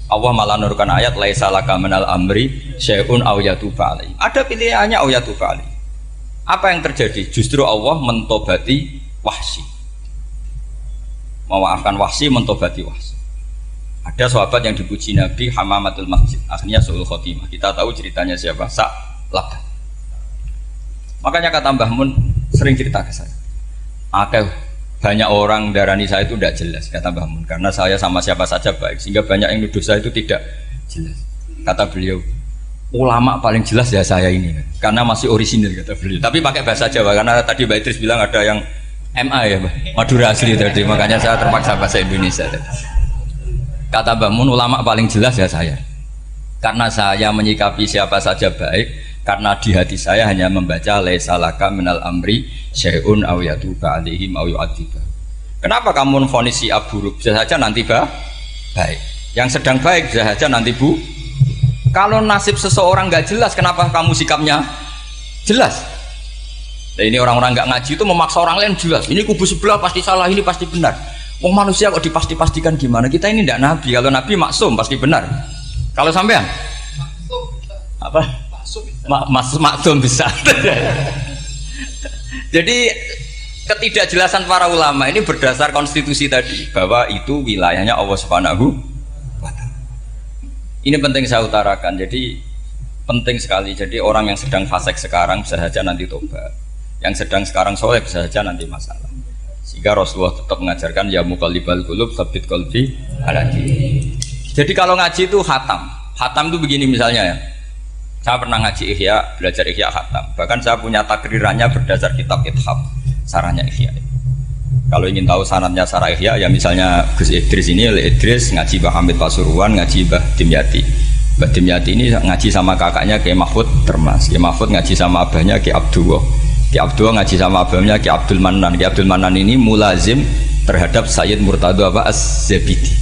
Speaker 2: Allah malah nurkan ayat laisa laka minal amri syai'un aw yatuba alaihi. Ada pilihannya aw yatuba alaihi. Apa yang terjadi? Justru Allah mentobati Wahsy. Memaafkan Wahsy, mentobati Wahsy. Ada sahabat yang dipuji Nabi Hamamatul Masjid, akhirnya Su'ul Khotimah. Kita tahu ceritanya siapa? Sa'labah. Makanya kata Mbah Mun sering cerita ke saya, banyak orang darani saya itu tidak jelas, kata Mbah Mun, karena saya sama siapa saja baik, sehingga banyak yang nuduh saya itu tidak jelas. Kata beliau, ulama paling jelas ya saya ini, karena masih orisinil, kata beliau. Tapi pakai bahasa Jawa, karena tadi Mbak Idris bilang ada yang MA ya Mbak, Madura asli tadi, makanya saya terpaksa bahasa Indonesia tadi. Kata Mbak Mun, ulama paling jelas ya saya, karena saya menyikapi siapa saja baik, karena di hati saya hanya membaca laisa laka minal amri syai'un aw yatuba alaihim aw yu'adziba. Kenapa kamu memvonis si buruk? Bisa saja nanti baik, yang sedang baik bisa saja nanti bu. Kalau nasib seseorang nggak jelas, kenapa kamu sikapnya jelas? Nah, ini orang-orang nggak ngaji itu memaksa orang lain jelas. Ini kubu sebelah pasti salah, ini pasti benar. Wong manusia kok dipasti-pastikan gimana? Kita ini tidak nabi. Kalau nabi maksum pasti benar. Kalau sampean apa? Maksum bisa. Jadi ketidakjelasan para ulama ini berdasar konstitusi tadi bahwa itu wilayahnya Allah Subhanahu wa Ta'ala. Ini penting saya utarakan. Jadi penting sekali. Jadi orang yang sedang fasik sekarang bisa saja nanti tobat. Yang sedang sekarang soleh bisa saja nanti masalah. Sehingga Rasulullah tetap mengajarkan ya muqallibal qulub tsabbit qalbi ala dinik. Jadi kalau ngaji itu khatam. Khatam itu begini misalnya ya. Saya pernah ngaji Ihya, belajar Ihya khatam. Bahkan saya punya takrirannya berdasar kitab Ithaf, sarahnya Ihya. Kalau ingin tahu sanadnya sarah Ihya, ya misalnya Gus Idris ini, Idris ngaji Mbah Hamid Pasuruan, ngaji Mbah Dimyati. Mbah Dimyati ini ngaji sama kakaknya Kiai Mahfud Termas. Kiai Mahfud ngaji sama abahnya Kiai Abdullah. Kiai Abdullah ngaji sama abahnya Kiai Abdul Manan. Kiai Abdul Manan ini mulazim terhadap Sayyid Murtado Az-Zabidi.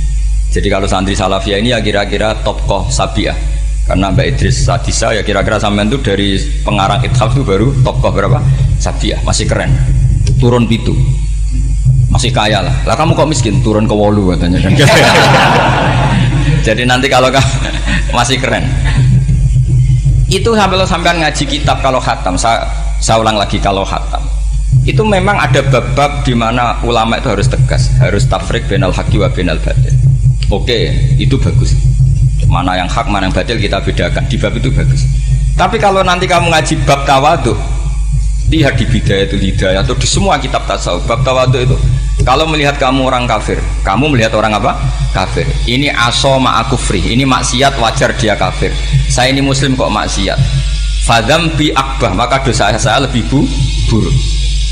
Speaker 2: Jadi kalau santri Salafiyah ini ya kira-kira tokoh Sabiah. Karena Mbak Idris Sadisa ya kira-kira sampean itu dari pengarang Ithaf itu baru tokoh berapa? Sabiah, masih keren. Turun pitu. Masih kaya lah. Lah kamu kok miskin? Turun ke wolu katanya kan. Jadi nanti kalau masih keren. Itu sampean ngaji kitab kalau khatam, saya ulang lagi kalau khatam. Itu memang ada bab-bab di mana ulama itu harus tegas, harus tafriq bainal haqqi wa bainal batil. Oke, itu bagus. Mana yang hak, mana yang batil kita bedakan. Di bab itu bagus. Tapi kalau nanti kamu ngaji bab tawadhu, lihat di Bidayatul Hidayah atau di semua kitab tasawuf, bab tawadhu itu kalau melihat kamu orang kafir, kamu melihat orang apa? Kafir. Ini aso ma'akufri, ini maksiat wajar dia kafir. Saya ini muslim kok maksiat. Fadam bi akbah, maka dosa saya lebih buruk.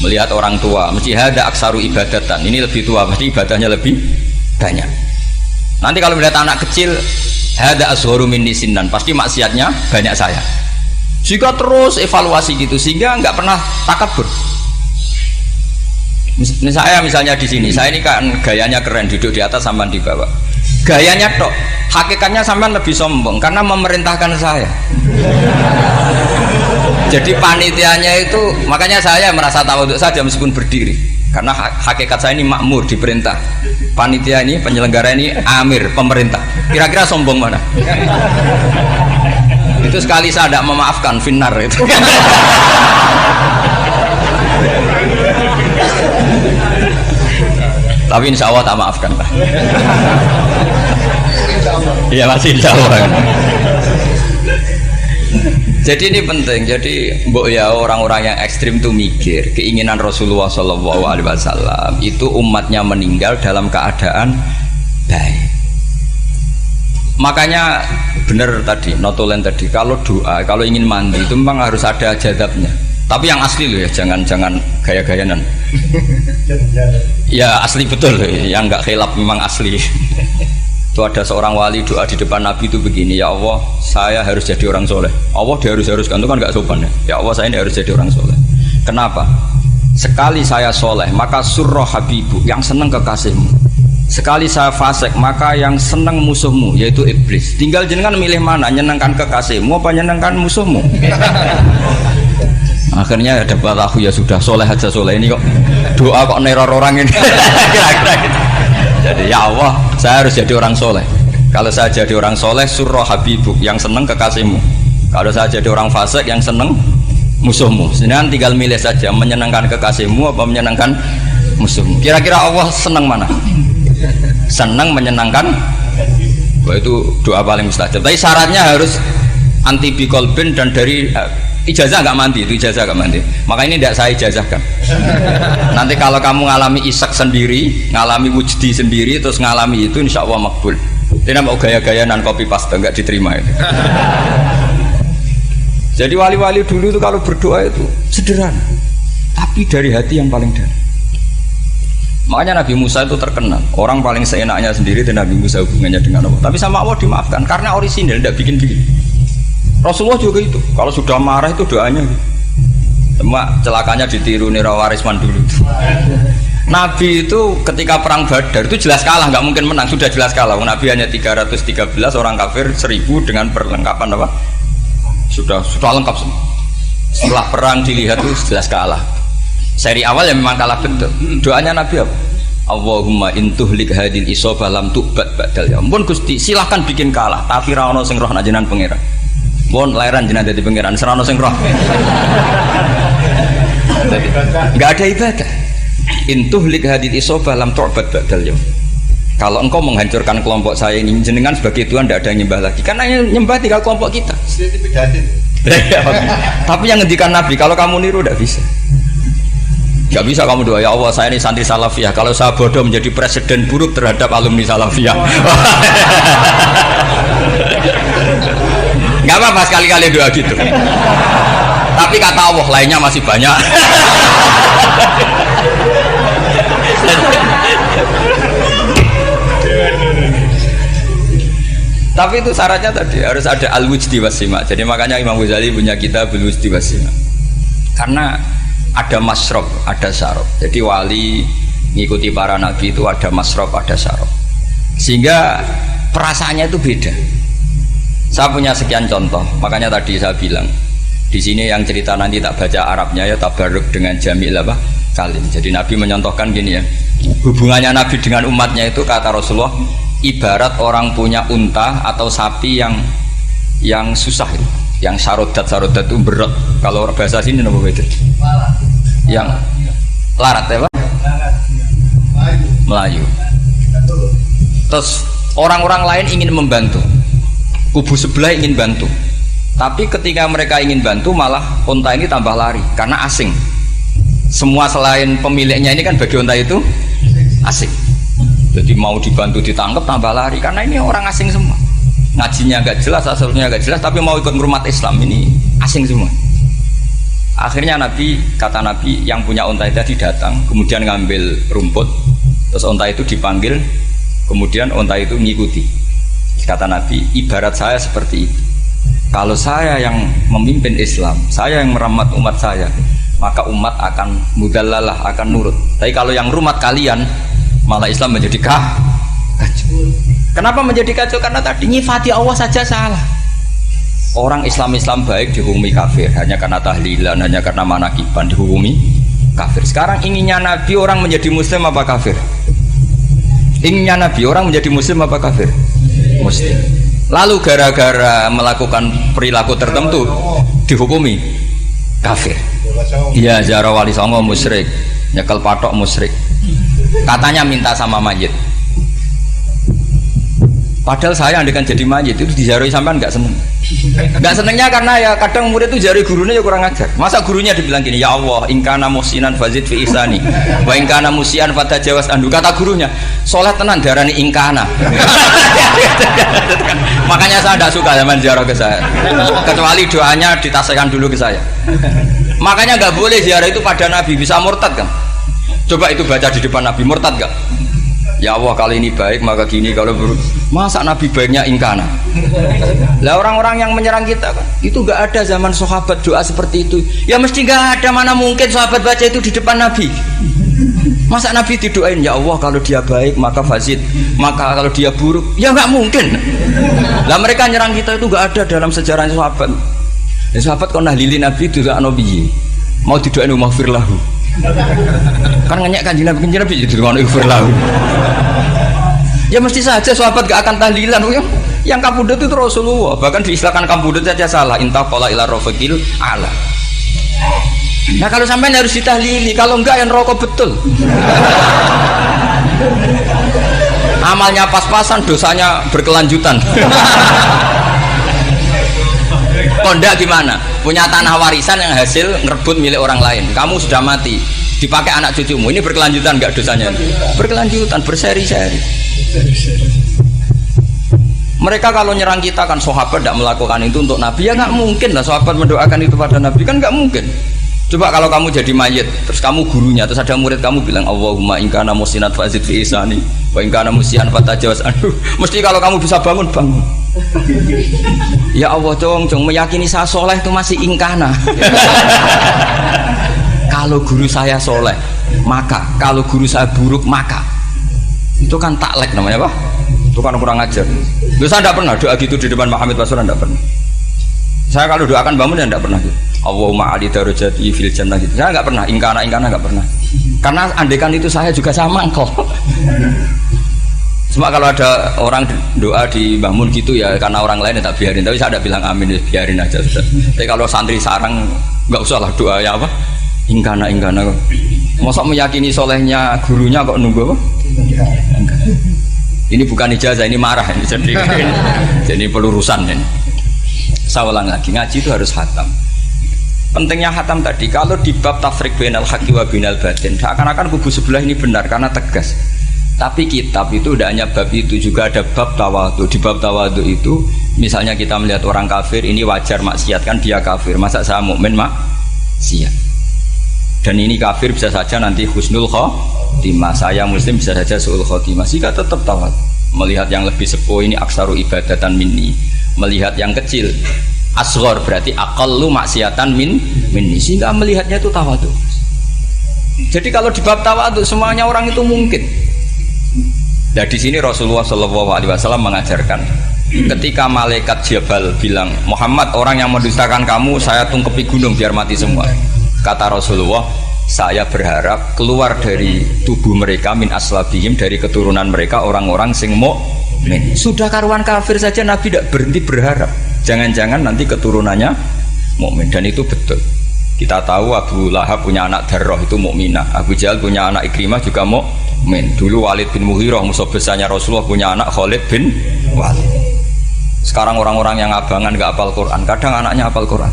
Speaker 2: Melihat orang tua, mesti ada aksaru ibadatan, ini lebih tua, pasti ibadahnya lebih banyak. Nanti kalau melihat anak kecil, ada ashoru minni sinnan, pasti maksiatnya banyak saya. Jika terus evaluasi gitu, sehingga nggak pernah takabur. Saya misalnya di sini, saya ini kan gayanya keren, duduk di atas sampai di bawah. Gayanya tok, hakikatnya sampai lebih sombong karena memerintahkan saya. Jadi panitianya itu, makanya saya merasa tawadhu saja meskipun berdiri, karena hakikat saya ini makmur, diperintah. Panitia ini, penyelenggara ini amir, pemerintah. Kira-kira sombong mana? Itu sekali saya tidak memaafkan finnar itu. Tapi insya Allah tak maafkan lah. Iya masih insya Allah. Jadi ini penting. Jadi mbok ya orang-orang yang ekstrim itu mikir keinginan Rasulullah SAW itu umatnya meninggal dalam keadaan baik. Makanya benar tadi notulen tadi, kalau doa, kalau ingin mandi itu memang harus ada jadabnya. Tapi yang asli loh ya, jangan gaya-gayanan. Ya asli betul loh, yang nggak khilaf memang asli. Itu ada seorang wali doa di depan Nabi itu begini, ya Allah saya harus jadi orang soleh. Allah diharuskan itu kan nggak sopan ya. Ya Allah saya ini harus jadi orang soleh. Kenapa? Sekali saya soleh maka surroh habibu, yang seneng kekasihmu. Sekali saya fasik maka yang seneng musuhmu, yaitu iblis. Tinggal jenengan milih mana, nyenangkan kekasihmu apa nyenangkan musuhmu. Akhirnya ada batahu, ya sudah soleh aja, soleh ini kok doa kok neror orang ini. Kira-kira gitu. Jadi ya Allah saya harus jadi orang soleh. Kalau saya jadi orang soleh surroh habibuk, yang seneng kekasihmu. Kalau saya jadi orang fasik yang seneng musuhmu. Sedangkan tinggal milih saja, menyenangkan kekasihmu apa menyenangkan musuhmu. Kira-kira Allah seneng mana? Seneng menyenangkan. Wah, itu doa paling mustajab. Tapi syaratnya harus anti bikolbin dan dari ijazah nggak mandi, itu ijazah nggak mandi. Maka ini tidak saya ijazahkan. Nanti kalau kamu ngalami isak sendiri, ngalami wujdi sendiri, terus ngalami itu, insya Allah makbul. Tidak mau gaya-gayanan copy paste, nggak diterima itu. Jadi wali-wali dulu itu kalau berdoa itu sederhana, tapi dari hati yang paling dalam. Makanya Nabi Musa itu terkenal. Orang paling seenaknya sendiri dan Nabi Musa hubungannya dengan Allah. Tapi sama Allah dimaafkan karena orisinil, tidak bikin-bikin. Rasulullah juga itu. Kalau sudah marah itu doanya gitu. Cuma celakanya ditiru Nira Warisman dulu. Nabi itu ketika perang Badar itu jelas kalah, nggak mungkin menang, sudah jelas kalah. Nabi hanya 313 orang kafir, 1000 dengan perlengkapan apa? Sudah lengkap semua. Setelah perang dilihat itu jelas kalah. Seri awal yang memang kalah betul. Doanya Nabi apa? Allahumma intuhlik hadil isobah lam tu'bad badal ya. Ampun Gusti, silahkan bikin kalah, tapi ra ono sing roh najenan pangeran. Mohon lahiran jenazah di pangeran, serano sing roh. Enggak ada ibadah. Intuhlik hadil isobah lam tu'bad badal ya. Kalau engkau menghancurkan kelompok saya ini, jenengan sebagai Tuhan tidak ada yang nyembah lagi. Karena yang nyembah tinggal kelompok kita. Tapi yang ngendikan Nabi, kalau kamu niru tidak bisa. Gak bisa kamu doa, ya Allah saya ini santri salafiyah, kalau saya bodoh menjadi presiden buruk terhadap alumni salafiyah. Gak apa-apa sekali-kali doa gitu. Tapi kata Allah lainnya masih banyak. Tapi itu syaratnya tadi harus ada al-wujdi wasima. Jadi makanya Imam Ghazali punya kitab al-wujdi wasima. Karena ada masrob, ada syarab. Jadi wali ngikuti para nabi itu ada masrob, ada syarab. Sehingga perasaannya itu beda. Saya punya sekian contoh. Makanya tadi saya bilang di sini yang cerita nanti tak baca Arabnya ya tabarruk dengan jamil apa kalim. Jadi Nabi menyontohkan gini ya. Hubungannya Nabi dengan umatnya itu kata Rasulullah ibarat orang punya unta atau sapi yang susah itu. Yang sarodat itu berat. Kalau bahasa sini nama beda. Yang larat ya Pak? Melayu. Terus orang-orang lain ingin membantu. Kubu sebelah ingin bantu. Tapi ketika mereka ingin bantu malah unta ini tambah lari karena asing. Semua selain pemiliknya ini kan bagi unta itu asing. Jadi mau dibantu ditangkap tambah lari karena ini orang asing semua. Ngajinya agak jelas, asalnya agak jelas, tapi mau ikut ngurumat Islam ini asing semua. Akhirnya kata Nabi yang punya unta itu tadi datang, kemudian ngambil rumput, terus unta itu dipanggil, kemudian unta itu mengikuti. Kata Nabi, ibarat saya seperti itu. Kalau saya yang memimpin Islam, saya yang merawat umat saya, maka umat akan mudallalah, akan nurut. Tapi kalau yang rumat kalian, malah Islam menjadi kacau. Kenapa menjadi kacau? Karena tadi nyifati Allah saja salah. Orang Islam baik dihukumi kafir hanya karena tahlilan, hanya karena manakiban dihukumi kafir. Sekarang inginnya Nabi orang menjadi muslim apa kafir? Inginnya Nabi orang menjadi muslim apa kafir? Muslim. Lalu gara-gara melakukan perilaku tertentu dihukumi kafir. Iya, ziarah wali songo musyrik, nyekel patok musyrik. Katanya minta sama mayit. Padahal saya andekan jadi mayit itu diziarahi sampean nggak seneng. Nggak senengnya karena ya kadang murid itu ziarahi gurunya ya kurang ajar. Masa gurunya dibilang gini, ya Allah, ingkana musinan fazid fi ihsani, wa ingkana musian fatajawas andu. Kata gurunya, soleh tenan darani ingkana. Makanya saya tidak suka zaman ziarah ke saya. Kecuali doanya ditasihkan dulu ke saya. Makanya nggak boleh ziarah itu pada Nabi, bisa murtad kan? Coba itu baca di depan Nabi, murtad nggak? Ya Allah kali ini baik maka gini, kalau buruk masa Nabi baiknya ingkana. Lah orang-orang yang menyerang kita kan itu nggak ada zaman sahabat doa seperti itu. Ya mesti nggak ada, mana mungkin sahabat baca itu di depan Nabi. Masa Nabi didoain ya Allah kalau dia baik maka fazid, maka kalau dia buruk ya nggak mungkin. Lah mereka nyerang kita itu nggak ada dalam sejarah sahabat. Ya sahabat kau nahlili Nabi itu gak Nabi mau didoain maghfir lahu. Kan ngenyek kanjeng Nabi jadi ngono ighfir lahu. Ya mesti saja sahabat gak akan tahlilan. Yang kabudut itu Rasulullah, bahkan diistilahkan kabudut saja salah. Intaqala ila rafiqil ala. Nah kalau sampai harus ditahlili, kalau enggak yang rokok betul. Amalnya pas-pasan, dosanya berkelanjutan. Kondak gimana? Punya tanah warisan yang hasil ngerebut milik orang lain. Kamu sudah mati, dipakai anak cucumu. Ini berkelanjutan nggak dosanya? Berkelanjutan, berseri-seri. Mereka kalau nyerang kita kan sahabat tidak melakukan itu untuk Nabi, ya nggak mungkin lah sahabat mendoakan itu pada Nabi, kan nggak mungkin. Coba kalau kamu jadi mayit, terus kamu gurunya, terus ada murid kamu bilang Allahumma in kana musinat fazid fi isani wa in kana musian fatajawaz anhu. Mesti kalau kamu bisa bangun. Ya Allah, cong meyakini saya soleh itu masih ingkana. Kalau guru saya soleh, maka kalau guru saya buruk, maka itu kan taklek namanya, Pak. Itu kan kurang ajar. Saya tidak pernah doa gitu di depan Muhammad Basura, tidak pernah. Saya kalau doakan bangun ya tidak pernah gitu. Allahumma ali darajati fil jannah gitu. Saya nggak pernah ingkana nggak pernah. Karena andekan itu saya juga sama engkau. Cuma kalau ada orang doa di bangun gitu ya karena orang lain ya tak biarin. Tapi saya tidak bilang amin, ya biarin aja sudah. Tapi kalau santri sarang nggak usah lah doa ya apa? Ingkana. Masa meyakini solehnya gurunya kok nunggu apa? Ini bukan ijazah, ini marah ini. Jadi pelurusan ini. Saya ulang lagi, ngaji itu harus khatam. Pentingnya khatam tadi, kalau di bab tafriq bainal haqqi wa bainal batin, seakan-akan kubu sebelah ini benar karena tegas. Tapi kitab itu tidak hanya bab itu, juga ada bab tawadhu. Di bab tawadhu itu, misalnya kita melihat orang kafir, ini wajar maksiat kan dia kafir. Masa saya mukmin maksiat? Dan ini kafir bisa saja nanti husnul khotimah. Saya muslim bisa saja su'ul khotimah. Jika tetap tawadhu, melihat yang lebih sepuh ini aksaru ibadatan minni. Melihat yang kecil asghar berarti aqallu maksiatan minni, sehingga melihatnya itu tawadhu. Jadi kalau di bab tawadhu semuanya orang itu mungkin. Nah di sini Rasulullah SAW mengajarkan ketika malaikat Jabal bilang Muhammad, orang yang mendustakan kamu saya tungkepi gunung biar mati semua. Kata Rasulullah, saya berharap keluar dari tubuh mereka min aslabihim, dari keturunan mereka orang-orang sing mukmin. Sudah karuan kafir saja Nabi tidak berhenti berharap. Jangan-jangan nanti keturunannya mukmin, dan itu betul. Kita tahu Abu Lahab punya anak Darroh itu mukminah. Abu Jahal punya anak Ikrimah juga mukmin. Dulu Walid bin Mughirah musuh besarnya Rasulullah punya anak Khalid bin Walid. Sekarang orang-orang yang abangan nggak hafal Quran, kadang anaknya hafal Quran.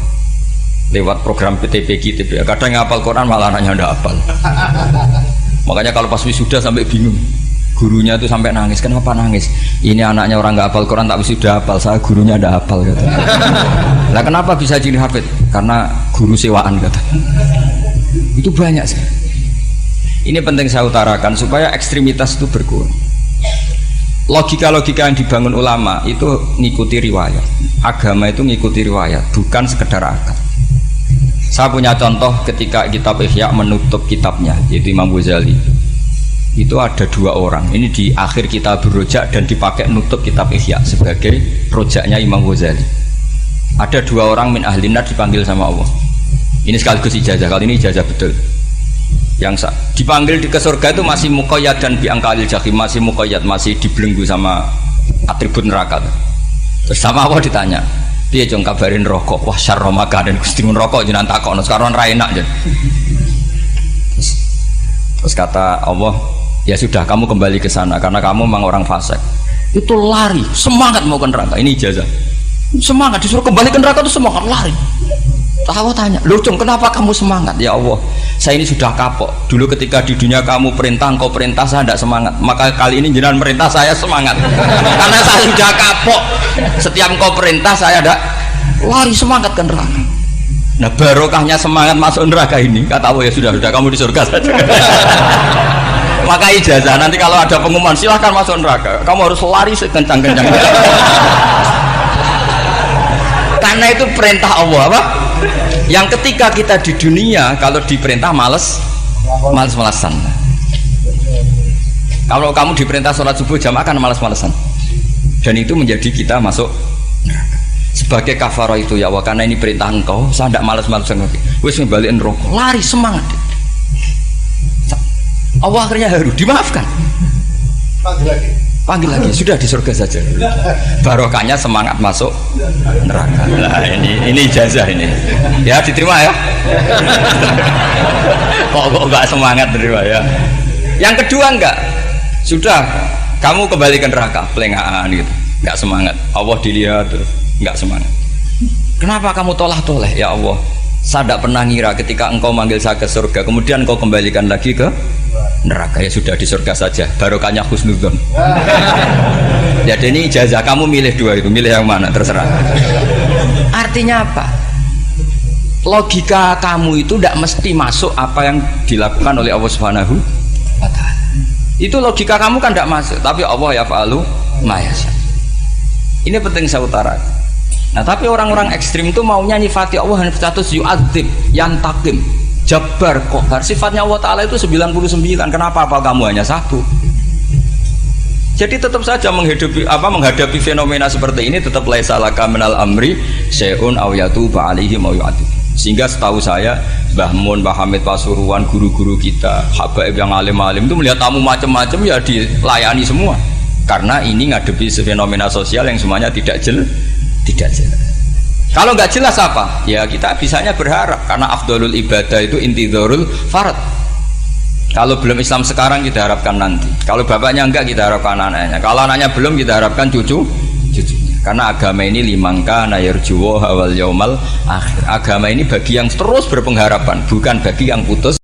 Speaker 2: Lewat program PTPG, kadang yang hafal Quran malah anaknya nggak hafal. Makanya kalau pas wisuda sampai bingung. Gurunya itu sampai nangis. Kenapa nangis? Ini anaknya orang nggak hafal Quran tapi sudah hafal, saya gurunya ada hafal kata. Nah kenapa bisa jadi hafid? Karena guru sewaan kata. Itu banyak sih. Ini penting saya utarakan supaya ekstremitas itu berkurang. Logika-logika yang dibangun ulama itu ngikuti riwayat. Agama itu ngikuti riwayat, bukan sekedar akal. Saya punya contoh ketika kitab Ihya menutup kitabnya, yaitu Imam Ghazali. Itu ada dua orang, ini di akhir kitab Rojak dan dipakai nutup kitab Ihya sebagai rojaknya Imam Ghazali. Ada dua orang min ahlinar dipanggil sama Allah. Ini sekaligus ijazah, kali ini ijazah betul. Yang dipanggil ke surga itu masih muqayyad dan biangkalil jahim, masih muqayyad, masih dibelenggu sama atribut neraka. Terus sama Allah ditanya, dia jong kabarin rokok, wah syarra makanan Gusti rokok jenengan takokno sekarang ra enak jen. Terus kata Allah, ya sudah kamu kembali ke sana karena kamu memang orang fasik. Itu lari, semangat mau ke neraka. Ini ijazah. Semangat disuruh kembali ke neraka itu semangat lari. Allah tanya, loh Cung, kenapa kamu semangat? Ya Allah, saya ini sudah kapok. Dulu ketika di dunia kamu perintah, engkau perintah, saya tidak semangat. Maka kali ini jenengan perintah, saya semangat. Karena saya sudah kapok. Setiap engkau perintah, saya tidak lari semangat ke neraka. Nah barokahnya semangat masuk neraka ini, kata Allah, ya sudah kamu di surga saja. Maka ijazah, nanti kalau ada pengumuman silahkan masuk neraka, kamu harus lari sekencang-kencang. Karena itu perintah Allah apa? Yang ketika kita di dunia kalau diperintah males-malesan. Kalau kamu diperintah sholat subuh jamaah kan males-malesan. Dan itu menjadi kita masuk neraka. Sebagai kafarah itu ya Allah, karena ini perintah engkau, saya tidak males-malesan lagi. Wis ngembaliin rokok, lari semangat. Allah akhirnya haru, dimaafkan. Panggil lagi, sudah di surga saja. Barokahnya semangat masuk neraka. Nah ini ijazah ini. Ya diterima ya. Kok enggak semangat terima ya. Yang kedua enggak. Sudah kamu kembali ke neraka, pelengahan gitu. Enggak semangat. Allah dilihat terus enggak semangat. Kenapa kamu toleh? Ya Allah, saya tidak pernah ngira ketika engkau manggil saya ke surga, kemudian engkau kembalikan lagi ke neraka. Ya sudah di surga saja, barokahnya husnudzon. Jadi ini ijazah, kamu milih dua itu, milih yang mana terserah. Artinya apa? logika kamu itu tidak mesti masuk apa yang dilakukan oleh Allah Subhanahu wa ta'ala. Itu logika kamu kan tidak masuk, tapi Allah yaf'alu ma yasha. Ini penting saya utarakan. Nah, tapi orang-orang ekstrim itu maunya nyifati Allah hanya status yu'adzib, yantakim, jabbar, qahar. Sifatnya Allah Ta'ala itu 99. Kenapa apa kamu hanya satu? Jadi tetap saja menghadapi fenomena seperti ini tetap laisa laka minal amri syai'un aw yatuba alaihi mau yu'adzib. Sehingga setahu saya Mbah Mun, Mbah Hamid Pasuruan, guru-guru kita, habaib yang alim-alim itu melihat tamu macam-macam ya dilayani semua. Karena ini ngadepi fenomena sosial yang semuanya tidak jelas. Kalau nggak jelas apa? Ya kita bisanya berharap karena afdalul ibadah itu intidharul farad. Kalau belum Islam sekarang kita harapkan nanti. Kalau bapaknya enggak kita harapkan anaknya. Kalau anaknya belum kita harapkan cucunya. Karena agama ini limangka nayarjuwa awal yaumal akhir. Agama ini bagi yang terus berpengharapan, bukan bagi yang putus